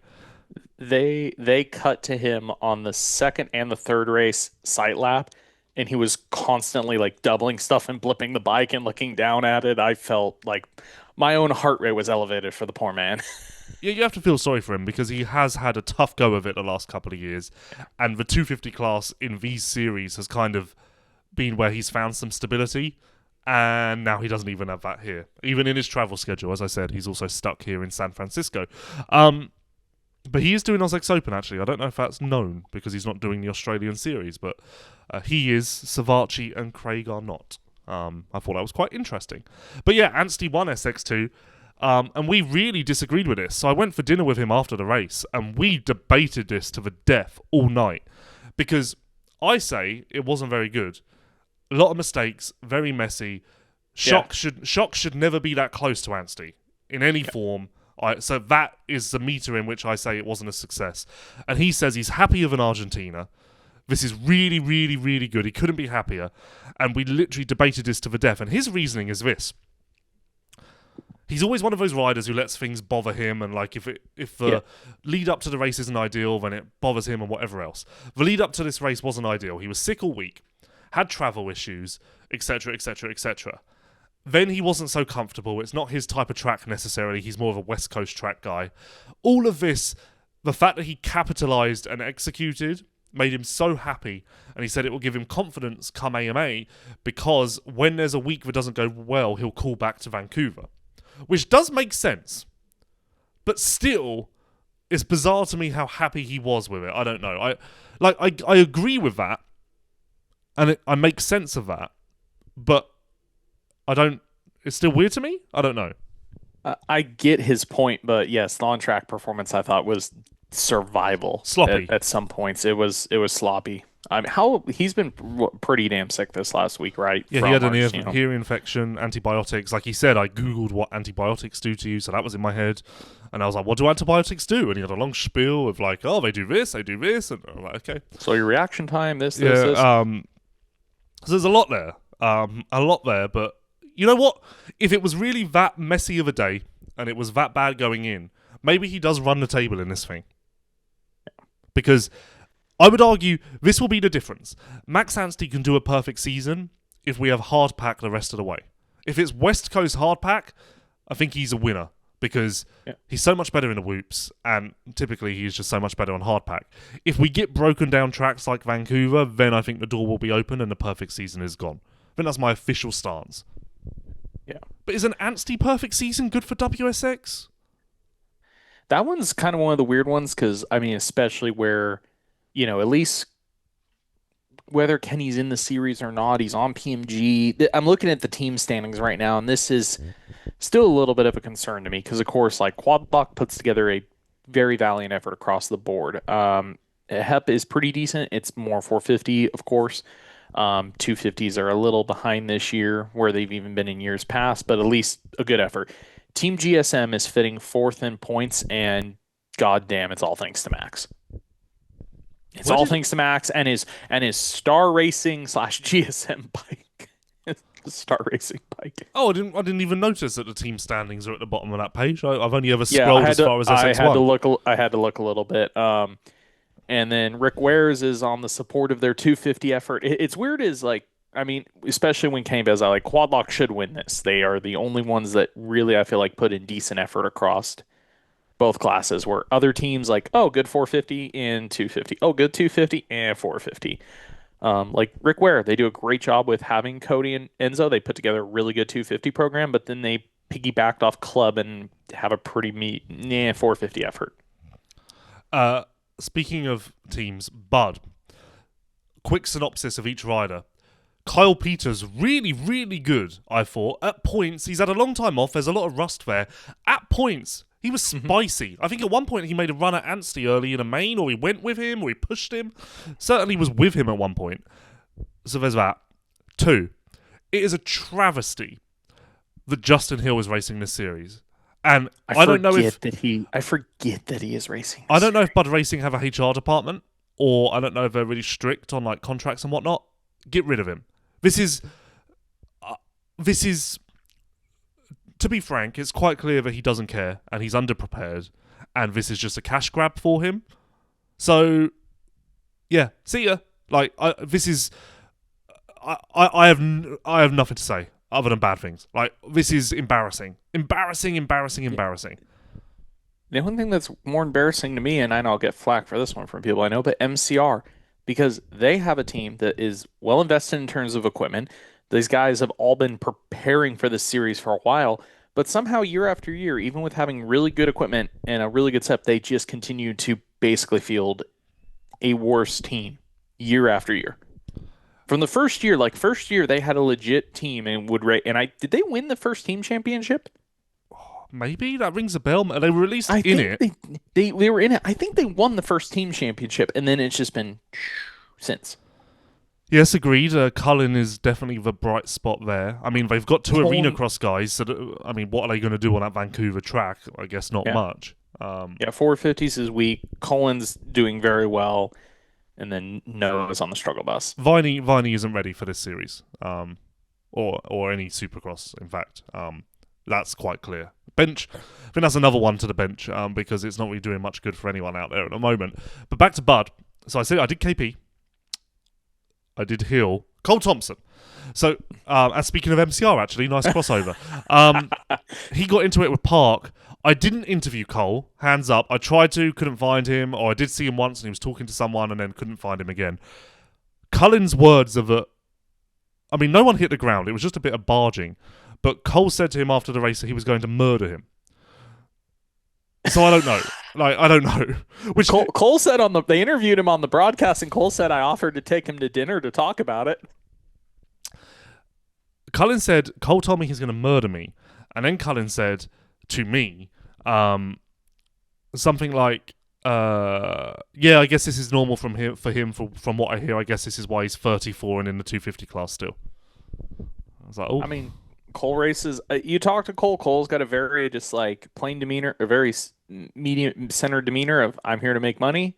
They cut to him on the second and the third race sight lap, and he was constantly like doubling stuff and blipping the bike and looking down at it. I felt like my own heart rate was elevated for the poor man. Yeah, you have to feel sorry for him because he has had a tough go of it the last couple of years, and the 250 class in these series has kind of been where he's found some stability, and now he doesn't even have that here. Even in his travel schedule, as I said, he's also stuck here in San Francisco. But he is doing WSX Open, actually. I don't know if that's known because he's not doing the Australian series, but he is. Savachi and Craig are not. I thought that was quite interesting. But yeah, Anstie won SX2. And we really disagreed with this. So I went for dinner with him after the race, and we debated this to the death all night. Because I say it wasn't very good. A lot of mistakes, very messy. Shock should never be that close to Anstie in any form. So that is the meter in which I say it wasn't a success. And he says he's happy with an Argentina. This is really, really, really good. He couldn't be happier. And we literally debated this to the death. And his reasoning is this. He's always one of those riders who lets things bother him, and like if the lead up to the race isn't ideal, then it bothers him and whatever else. The lead up to this race wasn't ideal. He was sick all week, had travel issues, etc., etc., etc. Then he wasn't so comfortable. It's not his type of track necessarily. He's more of a West Coast track guy. All of this, the fact that he capitalised and executed, made him so happy, and he said it will give him confidence come AMA, because when there's a week that doesn't go well, he'll call back to Vancouver, which does make sense, but still, it's bizarre to me how happy he was with it. I don't know. I agree with that, and I make sense of that, but I don't. It's still weird to me. I don't know. I get his point, but yes, the on-track performance I thought was survival. Sloppy. At some points. It was sloppy. I mean, he's been pretty damn sick this last week, right? Yeah, he had an ear infection, antibiotics. Like he said, I googled what antibiotics do to you, so that was in my head. And I was like, what do antibiotics do? And he had a long spiel of like, oh, they do this, and I'm like, okay. So your reaction time, this. So there's a lot there. But you know what? If it was really that messy of a day, and it was that bad going in, maybe he does run the table in this thing. Because I would argue this will be the difference. Max Anstie can do a perfect season if we have hard pack the rest of the way. If it's West Coast hard pack, I think he's a winner, because he's so much better in the whoops, and typically he's just so much better on hard pack. If we get broken down tracks like Vancouver, then I think the door will be open and the perfect season is gone. I think that's my official stance. Yeah. But is an Anstie perfect season good for WSX? That one's kind of one of the weird ones, because, I mean, especially where, at least whether Kenny's in the series or not, he's on PMG. I'm looking at the team standings right now, and this is still a little bit of a concern to me, because, of course, like Quadlock puts together a very valiant effort across the board. HEP is pretty decent. It's more 450, of course. 250s are a little behind this year, where they've even been in years past, but at least a good effort. Team GSM is fitting fourth in points, and goddamn, it's all thanks to Max. It's all thanks to Max and his Star Racing / GSM bike. Star Racing bike. Oh, I didn't even notice that the team standings are at the bottom of that page. I've only ever scrolled as far as SX1. I had to look a little bit. And then Rick Wares is on the support of their 250 effort. It's weird, especially when Kane does, Quadlock should win this. They are the only ones that really, I feel like, put in decent effort across both classes, where other teams good 450 and 250. Oh, good 250 and 450. Like Rick Ware, they do a great job with having Cody and Enzo. They put together a really good 250 program, but then they piggybacked off Club and have a pretty 450 effort. Speaking of teams, Bud, quick synopsis of each rider. Kyle Peters, really, really good, I thought. At points, he's had a long time off. There's a lot of rust there. At points, he was spicy. I think at one point he made a run at Anstie early in a main, or he went with him, or he pushed him. Certainly was with him at one point. So there's that. 2, it is a travesty that Justin Hill is racing this series. And I don't know if I forget that he is racing. I don't know if Bud Racing have a HR department, or I don't know if they're really strict on contracts and whatnot. Get rid of him. This is, to be frank, it's quite clear that he doesn't care and he's underprepared, and this is just a cash grab for him. So, yeah, see ya. I have nothing to say other than bad things. This is embarrassing. Embarrassing. The only thing that's more embarrassing to me, and I know I'll get flack for this one from people I know, but MCR, because they have a team that is well invested in terms of equipment. These guys have all been preparing for this series for a while, but somehow year after year, even with having really good equipment and a really good setup, they just continue to basically field a worse team year after year. From the first year, they had a legit team and would rate. And did they win the first team championship? Maybe that rings a bell. They were at least in it. They were in it. I think they won the first team championship, and then it's just been since. Yes, agreed. Cullen is definitely the bright spot there. I mean, they've got 2 arena cross guys. So what are they going to do on that Vancouver track? I guess not much. 450s is weak. Cullen's doing very well. And then Noah's on the struggle bus. Viney isn't ready for this series, or any Supercross. In fact, that's quite clear. Bench, I think that's another one to the bench, because it's not really doing much good for anyone out there at the moment. But back to Bud. So I said I did KP, I did Hill, Cole Thompson. So, and speaking of MCR, actually, nice crossover. He got into it with Park. I didn't interview Cole, hands up. I tried to, couldn't find him, or I did see him once and he was talking to someone and then couldn't find him again. Cullen's words are that, I mean, no one hit the ground. It was just a bit of barging. But Cole said to him after the race that he was going to murder him. So I don't know. I don't know. Which Cole said they interviewed him on the broadcast, and Cole said, I offered to take him to dinner to talk about it. Cullen said, Cole told me he's going to murder me. And then Cullen said to me, something like, yeah, I guess this is normal from what I hear. I guess this is why he's 34 and in the 250 class still. I was like, oh. I mean, Cole races. You talk to Cole. Cole's got a very just like plain demeanor, a very medium centered demeanor of I'm here to make money.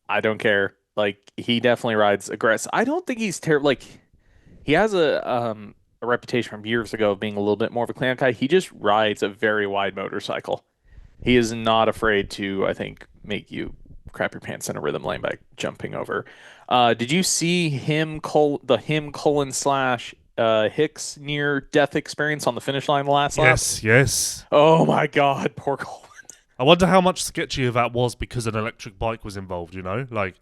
I don't care. Like he definitely rides aggressive. I don't think he's terrible. Like he has a reputation from years ago of being a little bit more of a clean guy. He just rides a very wide motorcycle. He is not afraid to, I think, make you crap your pants in a rhythm lane by jumping over. Did you see Cullen / Hicks near death experience on the finish line the last lap? Yes. Oh my God, poor Cullen. I wonder how much sketchier that was because an electric bike was involved. You know, like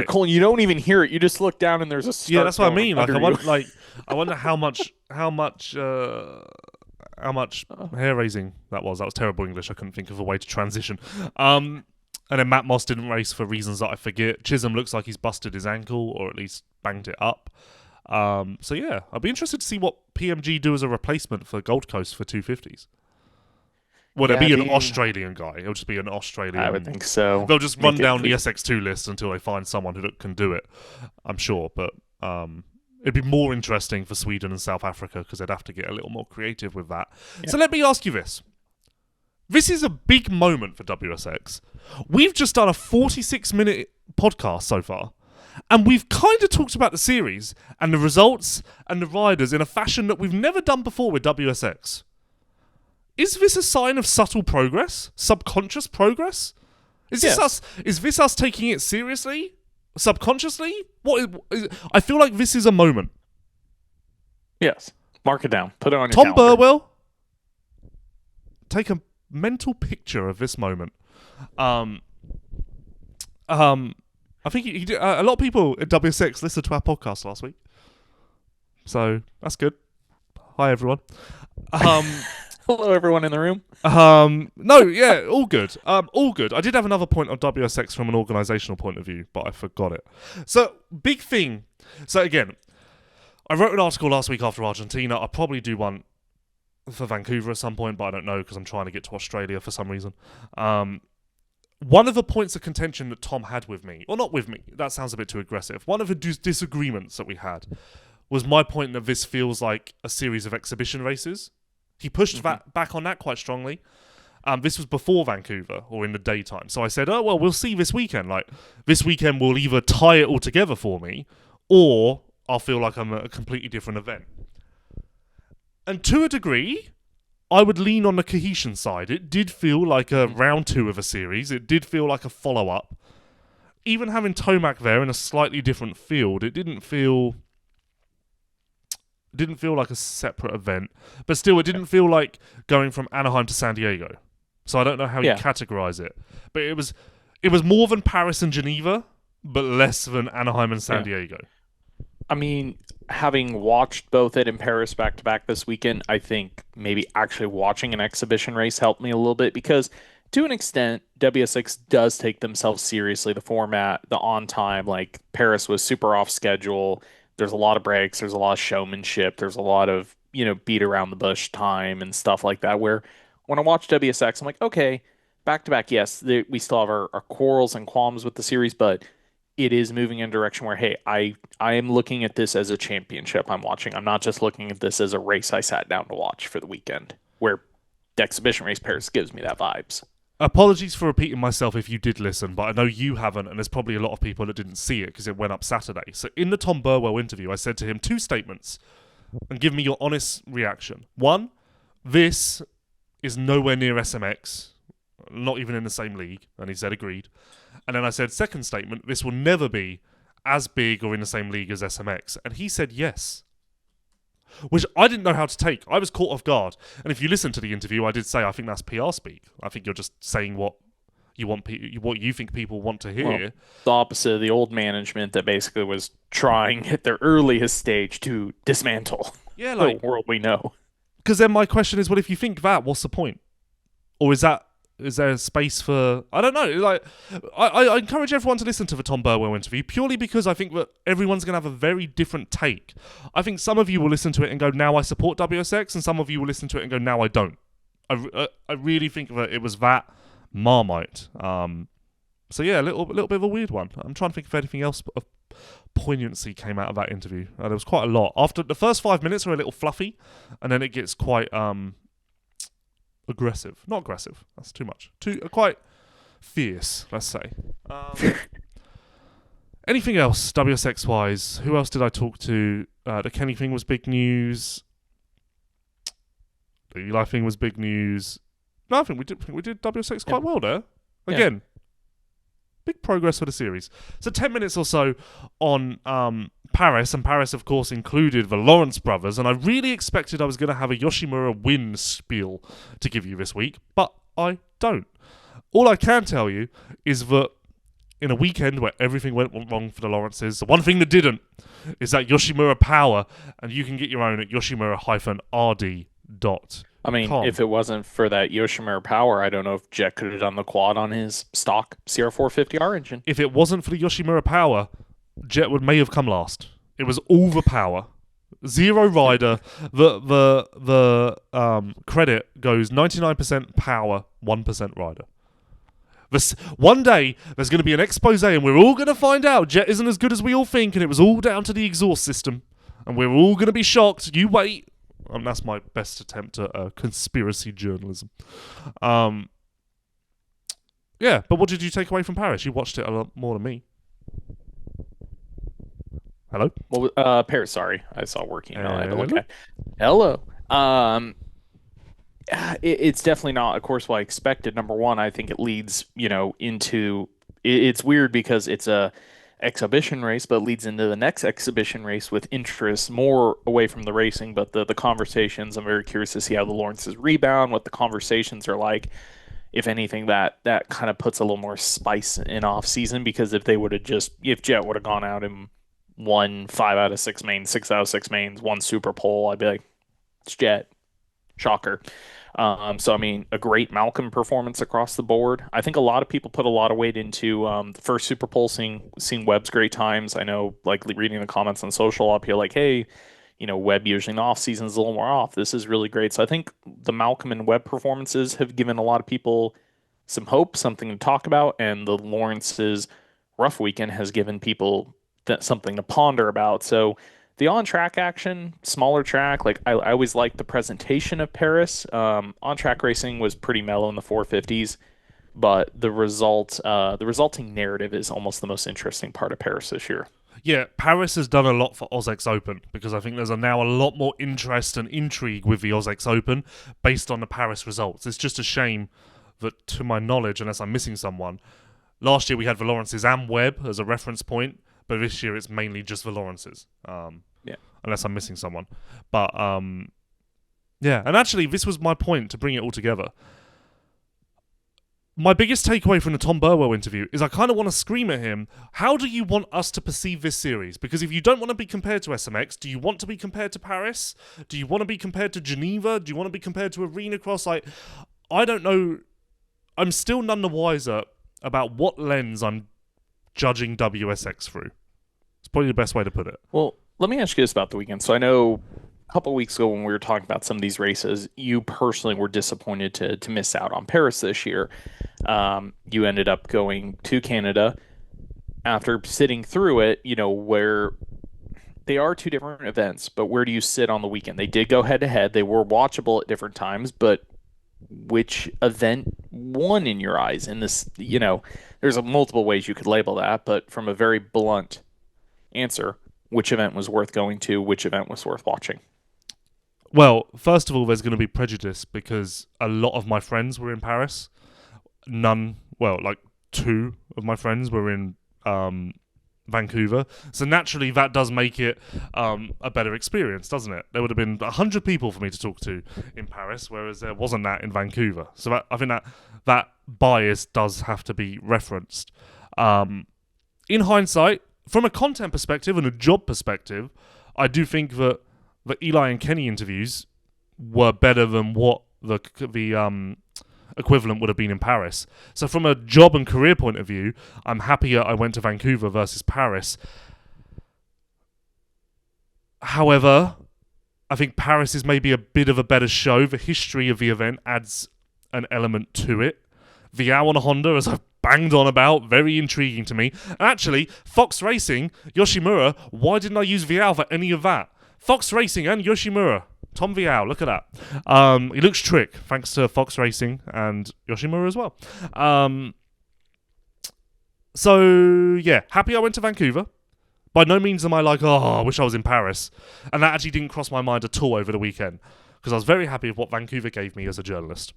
Cullen, you don't even hear it. You just look down and there's a start. Yeah, that's what I mean. Like I wonder how much hair raising that was. That was terrible English. I couldn't think of a way to transition. And then Matt Moss didn't race for reasons that I forget. Chisholm looks like he's busted his ankle or at least banged it up. So yeah, I'd be interested to see what PMG do as a replacement for Gold Coast for 250s. Would it be an Australian guy? It'll just be an Australian. I would think so. They'll just run down the SX2 list until they find someone who can do it, I'm sure. But it'd be more interesting for Sweden and South Africa because they'd have to get a little more creative with that. Yeah. So let me ask you this. This is a big moment for WSX. We've just done a 46-minute podcast so far. And we've kind of talked about the series and the results and the riders in a fashion that we've never done before with WSX. Is this a sign of subtle progress? Subconscious progress? Is this us taking it seriously? Subconsciously? I feel like this is a moment. Yes. Mark it down. Put it on your calendar. calendar. Burwell, take a mental picture of this moment. I think he did, a lot of people at WSX listened to our podcast last week. So, that's good. Hi, everyone. Hello, everyone in the room. No, yeah, all good. All good. I did have another point on WSX from an organisational point of view, but I forgot it. So, big thing. So, again, I wrote an article last week after Argentina. I'll probably do one for Vancouver at some point, but I don't know because I'm trying to get to Australia for some reason. One of the points of contention that Tom had with me, or not with me, that sounds a bit too aggressive. One of the disagreements that we had was my point that this feels like a series of exhibition races. He pushed back on that quite strongly. This was before Vancouver or in the daytime. So I said, oh, well, we'll see this weekend. Like, this weekend will either tie it all together for me or I'll feel like I'm at a completely different event. And to a degree, I would lean on the cohesion side. It did feel like a round 2 of a series. It did feel like a follow-up. Even having Tomac there in a slightly different field, it didn't feel like a separate event. But still, it didn't feel like going from Anaheim to San Diego. So I don't know how you categorize it. But it was more than Paris and Geneva, but less than Anaheim and San Diego. I mean, having watched both it and Paris back-to-back this weekend, I think maybe actually watching an exhibition race helped me a little bit because, to an extent, WSX does take themselves seriously. The format, the on-time, like Paris was super off-schedule. There's a lot of breaks. There's a lot of showmanship. There's a lot of, beat around the bush time and stuff like that, where when I watch WSX, I'm like, okay, back-to-back, yes, we still have our quarrels and qualms with the series, but it is moving in a direction where, hey, I am looking at this as a championship I'm watching. I'm not just looking at this as a race I sat down to watch for the weekend, where the exhibition race Paris gives me that vibes. Apologies for repeating myself if you did listen, but I know you haven't, and there's probably a lot of people that didn't see it because it went up Saturday. So in the Tom Burwell interview, I said to him 2 statements, and give me your honest reaction. 1, this is nowhere near SMX, not even in the same league, and he said agreed. And then I said, second statement, this will never be as big or in the same league as SMX. And he said yes. which I didn't know how to take. I was caught off guard. And if you listen to the interview, I did say I think that's PR speak. I think you're just saying what you want, what you think people want to hear. Well, the opposite of the old management that basically was trying at their earliest stage to dismantle the world we know. Because then my question is, well, if you think that, what's the point? Or is there a space for... I don't know. Like, I encourage everyone to listen to the Tom Burwell interview purely because I think that everyone's going to have a very different take. I think some of you will listen to it and go, now I support WSX, and some of you will listen to it and go, now I don't. I really think that it was that Marmite. So yeah, a little bit of a weird one. I'm trying to think if anything else of poignancy came out of that interview. There was quite a lot. After the first 5 minutes are a little fluffy, and then it gets quite aggressive. Not aggressive. That's too much. Quite fierce, let's say. Anything else WSX wise? Who else did I talk to? The Kenny thing was big news. The Eli thing was big news. No, I think we did WSX quite well there. Again, big progress for the series. So 10 minutes or so on Paris, and Paris, of course, included the Lawrence brothers, and I really expected I was going to have a Yoshimura win spiel to give you this week, but I don't. All I can tell you is that in a weekend where everything went wrong for the Lawrences, the one thing that didn't is that Yoshimura power, and you can get your own at yoshimura-rd.com. I mean, if it wasn't for that Yoshimura power, I don't know if Jet could have done the quad on his stock CR450R engine. If it wasn't for the Yoshimura power, Jet may have come last. It was all the power. Zero rider. The credit goes 99% power, 1% rider. One day, there's going to be an expose, and we're all going to find out Jet isn't as good as we all think, and it was all down to the exhaust system. And we're all going to be shocked. You wait. That's my best attempt at conspiracy journalism. Yeah, but what did you take away from Paris? You watched it a lot more than me. Hello? Well, Paris, sorry. I saw working email. I had to look at. Hello. It's definitely not, of course, what I expected. Number one, I think it leads, into... It's weird because it's a exhibition race, but leads into the next exhibition race with interest more away from the racing, but the conversations. I'm very curious to see how the Lawrences rebound, what the conversations are like. If anything, that kind of puts a little more spice in off season, because if Jet would have gone out and won 5 out of 6 mains, 6 out of 6 mains, won Super Pole, I'd be like, it's Jet. Shocker. So, I mean, a great Malcolm performance across the board. I think a lot of people put a lot of weight into the first Super Bowl, seeing Webb's great times. I know, like, reading the comments on social up here, like, hey, Webb usually in the off season is a little more off. This is really great. So I think the Malcolm and Webb performances have given a lot of people some hope, something to talk about, and the Lawrence's rough weekend has given people something to ponder about. So the on-track action, smaller track, like I always liked the presentation of Paris. On-track racing was pretty mellow in the 450s, but the resulting narrative is almost the most interesting part of Paris this year. Yeah, Paris has done a lot for WSX Open, because I think there's now a lot more interest and intrigue with the WSX Open based on the Paris results. It's just a shame that, to my knowledge, unless I'm missing someone, last year we had the Lawrences and Webb as a reference point, but this year it's mainly just the Lawrences. Unless I'm missing someone. But, yeah. And actually, this was my point to bring it all together. My biggest takeaway from the Tom Burwell interview is I kind of want to scream at him, how do you want us to perceive this series? Because if you don't want to be compared to SMX, do you want to be compared to Paris? Do you want to be compared to Geneva? Do you want to be compared to Arena Cross? I don't know. I'm still none the wiser about what lens I'm judging WSX through. It's probably the best way to put it. Well, let me ask you this about the weekend. So I know a couple of weeks ago when we were talking about some of these races, you personally were disappointed to miss out on Paris this year. You ended up going to Canada after sitting through it, where they are two different events, but where do you sit on the weekend? They did go head-to-head. They were watchable at different times, but which event won in your eyes? In this, there's multiple ways you could label that, but from a very blunt answer, which event was worth going to, which event was worth watching? Well, first of all, there's going to be prejudice because a lot of my friends were in Paris. Two of my friends were in Vancouver. So naturally, that does make it a better experience, doesn't it? There would have been 100 people for me to talk to in Paris, whereas there wasn't that in Vancouver. So I think that bias does have to be referenced. In hindsight, from a content perspective and a job perspective, I do think that the Eli and Kenny interviews were better than what the equivalent would have been in Paris. So from a job and career point of view, I'm happier I went to Vancouver versus Paris. However, I think Paris is maybe a bit of a better show. The history of the event adds an element to it. Vial on a Honda, as I've banged on about, very intriguing to me. And actually, Fox Racing, Yoshimura, why didn't I use Vial for any of that? Fox Racing and Yoshimura. Tom Vial, look at that. He looks trick, thanks to Fox Racing and Yoshimura as well. So, yeah, happy I went to Vancouver. By no means am I like, I wish I was in Paris. And that actually didn't cross my mind at all over the weekend. Because I was very happy with what Vancouver gave me as a journalist.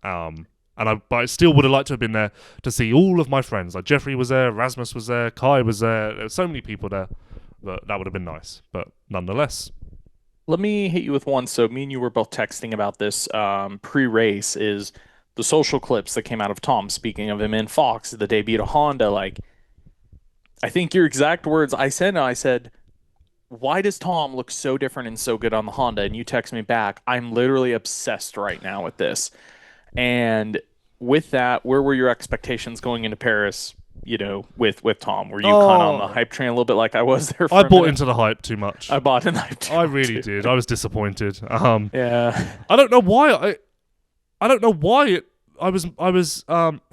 But I still would have liked to have been there to see all of my friends. Like Jeffrey was there, Rasmus was there, Kai was there. There were so many people there. That would have been nice. But nonetheless... Let me hit you with one. So me and you were both texting about this pre-race is the social clips that came out of Tom, speaking of him in Fox, the debut to Honda. Like, I think your exact words I said, why does Tom look so different and so good on the Honda? And you text me back, I'm literally obsessed right now with this. And with that, where were your expectations going into Paris? You know, with Tom, were you kind of on the hype train a little bit like I was there? I bought into the hype too much. I bought in the hype. I really did. I was disappointed. Yeah. I don't know why. I don't know why I was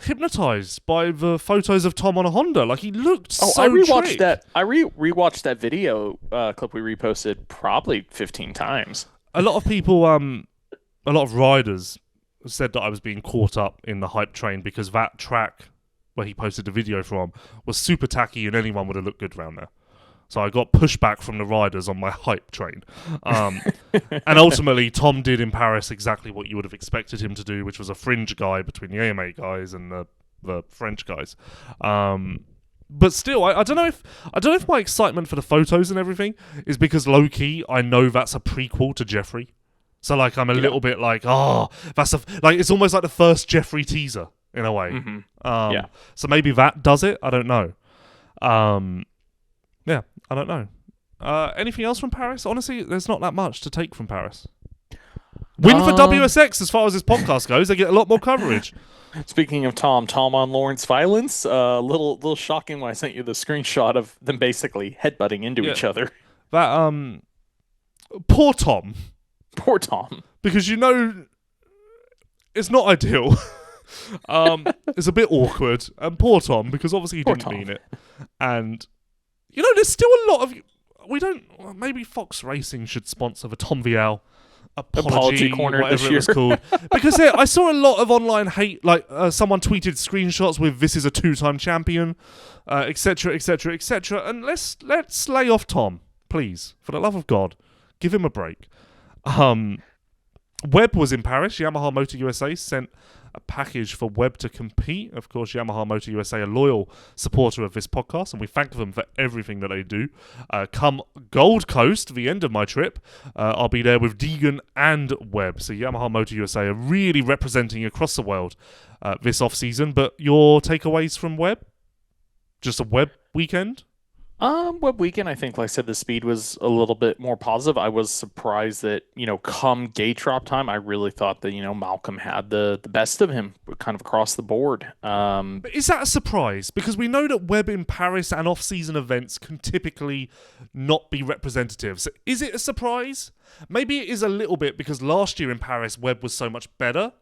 hypnotized by the photos of Tom on a Honda. Like he looked so. I rewatched trick. that. I rewatched that video clip we reposted probably 15 times. A lot of people, a lot of riders said that I was being caught up in the hype train because that track where he posted the video from was super tacky and anyone would have looked good around there. So I got pushback from the riders on my hype train. And ultimately, Tom did in Paris exactly what you would have expected him to do, which was a fringe guy between the AMA guys and the French guys. But still, I don't know if my excitement for the photos and everything is because low key I know that's a prequel to Jeffrey. So like I'm a little bit like, it's almost like the first Jeffrey teaser. In a way. Mm-hmm. So maybe that does it. I don't know. I don't know. Anything else from Paris? Honestly, there's not that much to take from Paris. Win for WSX as far as this podcast goes. They get a lot more coverage. Speaking of Tom on Lawrence violence, little shocking when I sent you the screenshot of them basically headbutting into each other. That, poor Tom. Poor Tom. Because it's not ideal. It's a bit awkward, and poor Tom, because obviously he didn't mean it. And there's still a lot of maybe Fox Racing should sponsor the Tom Vial apology corner, whatever it was called. Because I saw a lot of online hate, like someone tweeted screenshots with "This is a two-time champion," etc., etc., etc. And let's lay off Tom, please, for the love of God, give him a break. Webb was in Paris. Yamaha Motor USA sent a package for Webb to compete. Of course, Yamaha Motor USA, a loyal supporter of this podcast, and we thank them for everything that they do. Come Gold Coast, the end of my trip, I'll be there with Deegan and Webb. So Yamaha Motor USA are really representing across the world this off-season. But your takeaways from Webb? Just a Webb weekend? Webb weekend, I think, like I said, the speed was a little bit more positive. I was surprised that, come gate drop time, I really thought that, Malcolm had the best of him kind of across the board. But is that a surprise? Because we know that Webb in Paris and off-season events can typically not be representative. So is it a surprise? Maybe it is a little bit because last year in Paris, Webb was so much better.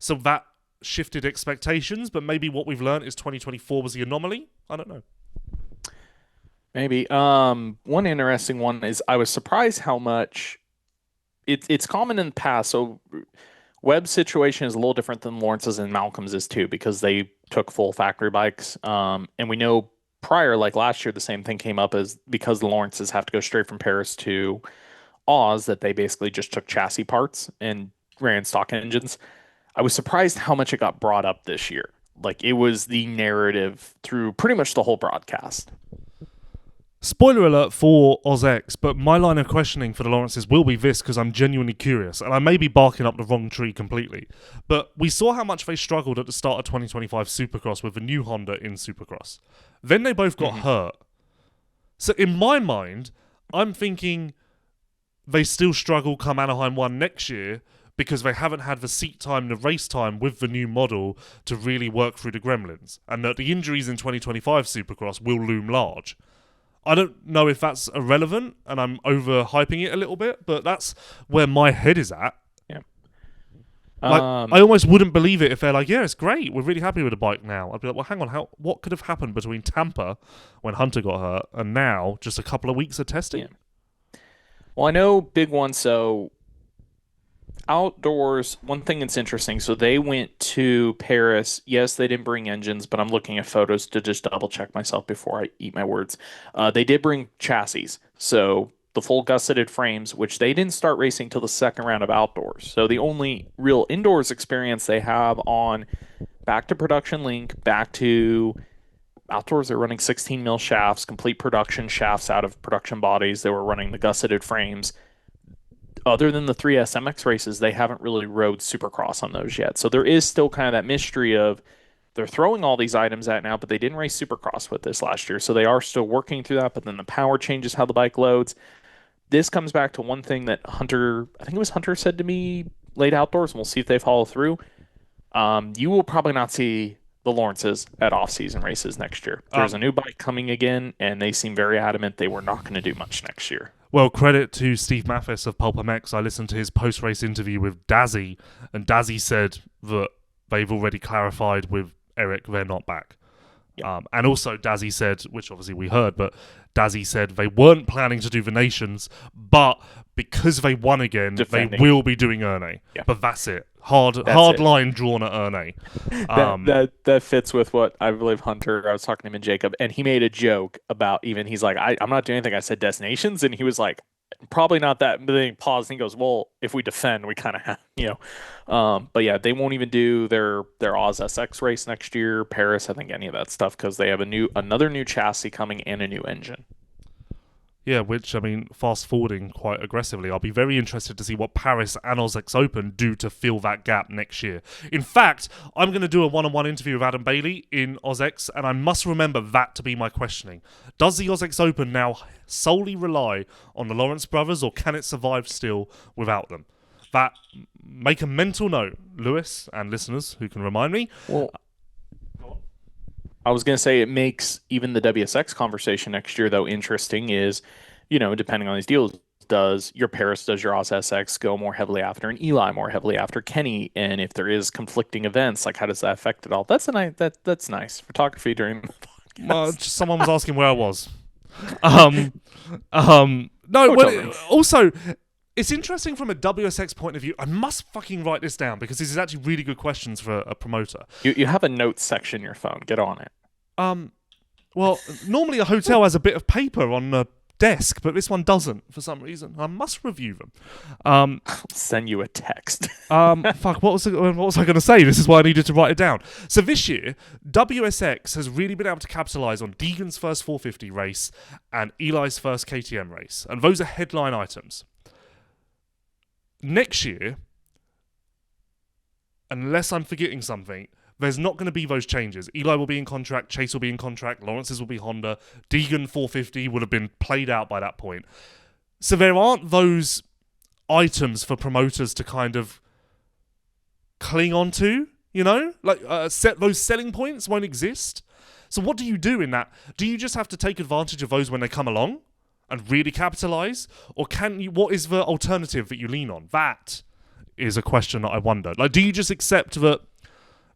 So that shifted expectations, but maybe what we've learned is 2024 was the anomaly? I don't know. Maybe. One interesting one is I was surprised how much it's common in the past. So Webb's situation is a little different than Lawrence's and Malcolm's is too, because they took full factory bikes. And we know prior, like last year, the same thing came up as because the Lawrences have to go straight from Paris to Oz, that they basically just took chassis parts and ran stock engines. I was surprised how much it got brought up this year. Like, it was the narrative through pretty much the whole broadcast. Spoiler alert for WSX, but my line of questioning for the Lawrences will be this, because I'm genuinely curious, and I may be barking up the wrong tree completely, but we saw how much they struggled at the start of 2025 Supercross with the new Honda in Supercross. Then they both got hurt. So in my mind, I'm thinking they still struggle come Anaheim 1 next year because they haven't had the seat time and the race time with the new model to really work through the gremlins, and that the injuries in 2025 Supercross will loom large. I don't know if that's irrelevant and I'm overhyping it a little bit, but that's where my head is at. Yeah. Like, I almost wouldn't believe it if they're like, yeah, it's great, we're really happy with the bike now. I'd be like, well, hang on, what could have happened between Tampa, when Hunter got hurt, and now just a couple of weeks of testing? Yeah. Well, I know big one, so outdoors, one thing that's interesting, so they went to Paris. Yes, they didn't bring engines, but I'm looking at photos to just double check myself before I eat my words. They did bring chassis, so the full gusseted frames, which they didn't start racing till the second round of outdoors. So the only real indoors experience they have on back to production link, back to outdoors, they're running 16 mil shafts, complete production shafts out of production bodies. They were running the gusseted frames. Other than the 3 SMX races, they haven't really rode Supercross on those yet. So there is still kind of that mystery of they're throwing all these items at now, but they didn't race Supercross with this last year. So they are still working through that, but then the power changes how the bike loads. This comes back to one thing that Hunter, I think it was Hunter, said to me late outdoors, and we'll see if they follow through. You will probably not see the Lawrences at off-season races next year. There's a new bike coming again, and they seem very adamant they were not going to do much next year. Well, credit to Steve Mathis of Pulp MX. I listened to his post-race interview with Dazzy, and Dazzy said that they've already clarified with Eric they're not back. Yep. And also Dazzy said, which obviously we heard, but Dazzy said they weren't planning to do the Nations, but because they won again, Defending. They will be doing Erne. Yeah. But that's it. Hard line drawn at Erne. That fits with what I believe Hunter, I was talking to him and Jacob, and he made a joke about he's like, I'm not doing anything. I said destinations, and he was like, probably not that. But then he paused and he goes, well, if we defend, we kind of have, but yeah, they won't even do their WSX race next year, Paris, I think any of that stuff, because they have another new chassis coming and a new engine. Yeah, which, I mean, fast forwarding quite aggressively, I'll be very interested to see what Paris and WSX Open do to fill that gap next year. In fact, I'm going to do a one-on-one interview with Adam Bailey in WSX, and I must remember that to be my questioning. Does the WSX Open now solely rely on the Lawrence brothers, or can it survive still without them? That, make a mental note, Lewis and listeners who can remind me. Well, I was going to say it makes even the WSX conversation next year, though, interesting is, depending on these deals, does your WSX go more heavily after an Eli, more heavily after Kenny? And if there is conflicting events, like how does that affect it all? That's nice. Photography during the podcast. Someone was asking where I was. Also, it's interesting from a WSX point of view. I must fucking write this down because this is actually really good questions for a promoter. You have a notes section in your phone. Get on it. Well, normally a hotel has a bit of paper on the desk, but this one doesn't for some reason. I must review them. I'll send you a text. Fuck, what was I going to say? This is why I needed to write it down. So this year, WSX has really been able to capitalise on Deegan's first 450 race and Eli's first KTM race, and those are headline items. Next year, unless I'm forgetting something, there's not going to be those changes. Eli will be in contract, Chase will be in contract, Lawrence's will be Honda, Deegan 450 would have been played out by that point. So there aren't those items for promoters to kind of cling on to, set those selling points won't exist. So what do you do in that? Do you just have to take advantage of those when they come along and really capitalise? Or what is the alternative that you lean on? That is a question that I wonder. Like, do you just accept that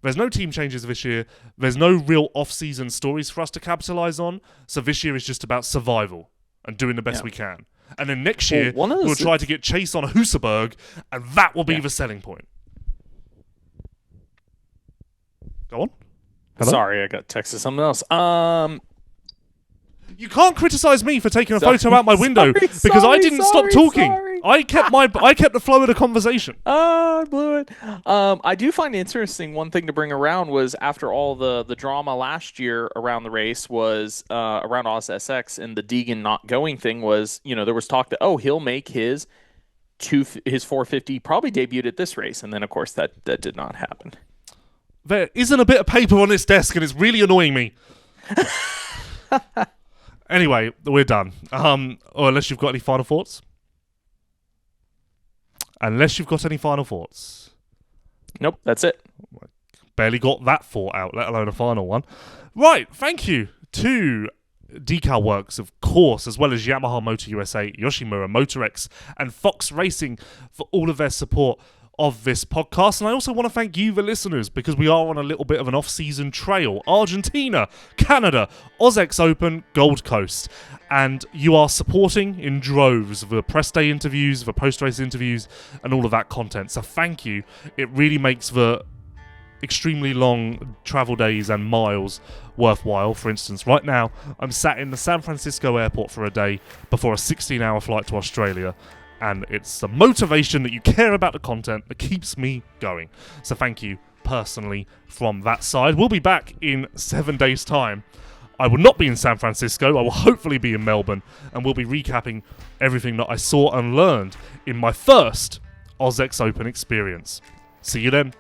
there's no team changes this year, there's no real off-season stories for us to capitalise on, so this year is just about survival and doing the best we can. And then next year, we'll try to get Chase on a Husaberg, and that will be the selling point. Go on. Hello? Sorry, I got texted something else. You can't criticise me for taking a photo out my window because I didn't stop talking. sorry. I kept the flow of the conversation. Oh, I blew it. I do find it interesting. One thing to bring around was after all the drama last year around the race was around WSX and the Deegan not going thing was, there was talk that, he'll make his 450 probably debuted at this race. And then, of course, that did not happen. There isn't a bit of paper on this desk, and it's really annoying me. Anyway, we're done. Or unless you've got any final thoughts. Nope, that's it. Barely got that thought out, let alone a final one. Right, thank you to DeCal Works, of course, as well as Yamaha Motor USA, Yoshimura, Motorex, and Fox Racing for all of their support of this podcast. And I also want to thank you, the listeners, because we are on a little bit of an off-season trail. Argentina, Canada, OzX Open, Gold Coast. And you are supporting in droves the press day interviews, the post-race interviews, and all of that content. So thank you. It really makes the extremely long travel days and miles worthwhile. For instance, right now, I'm sat in the San Francisco airport for a day before a 16-hour flight to Australia. And it's the motivation that you care about the content that keeps me going. So thank you personally from that side. We'll be back in 7 days' time. I will not be in San Francisco. I will hopefully be in Melbourne. And we'll be recapping everything that I saw and learned in my first OzX Open experience. See you then.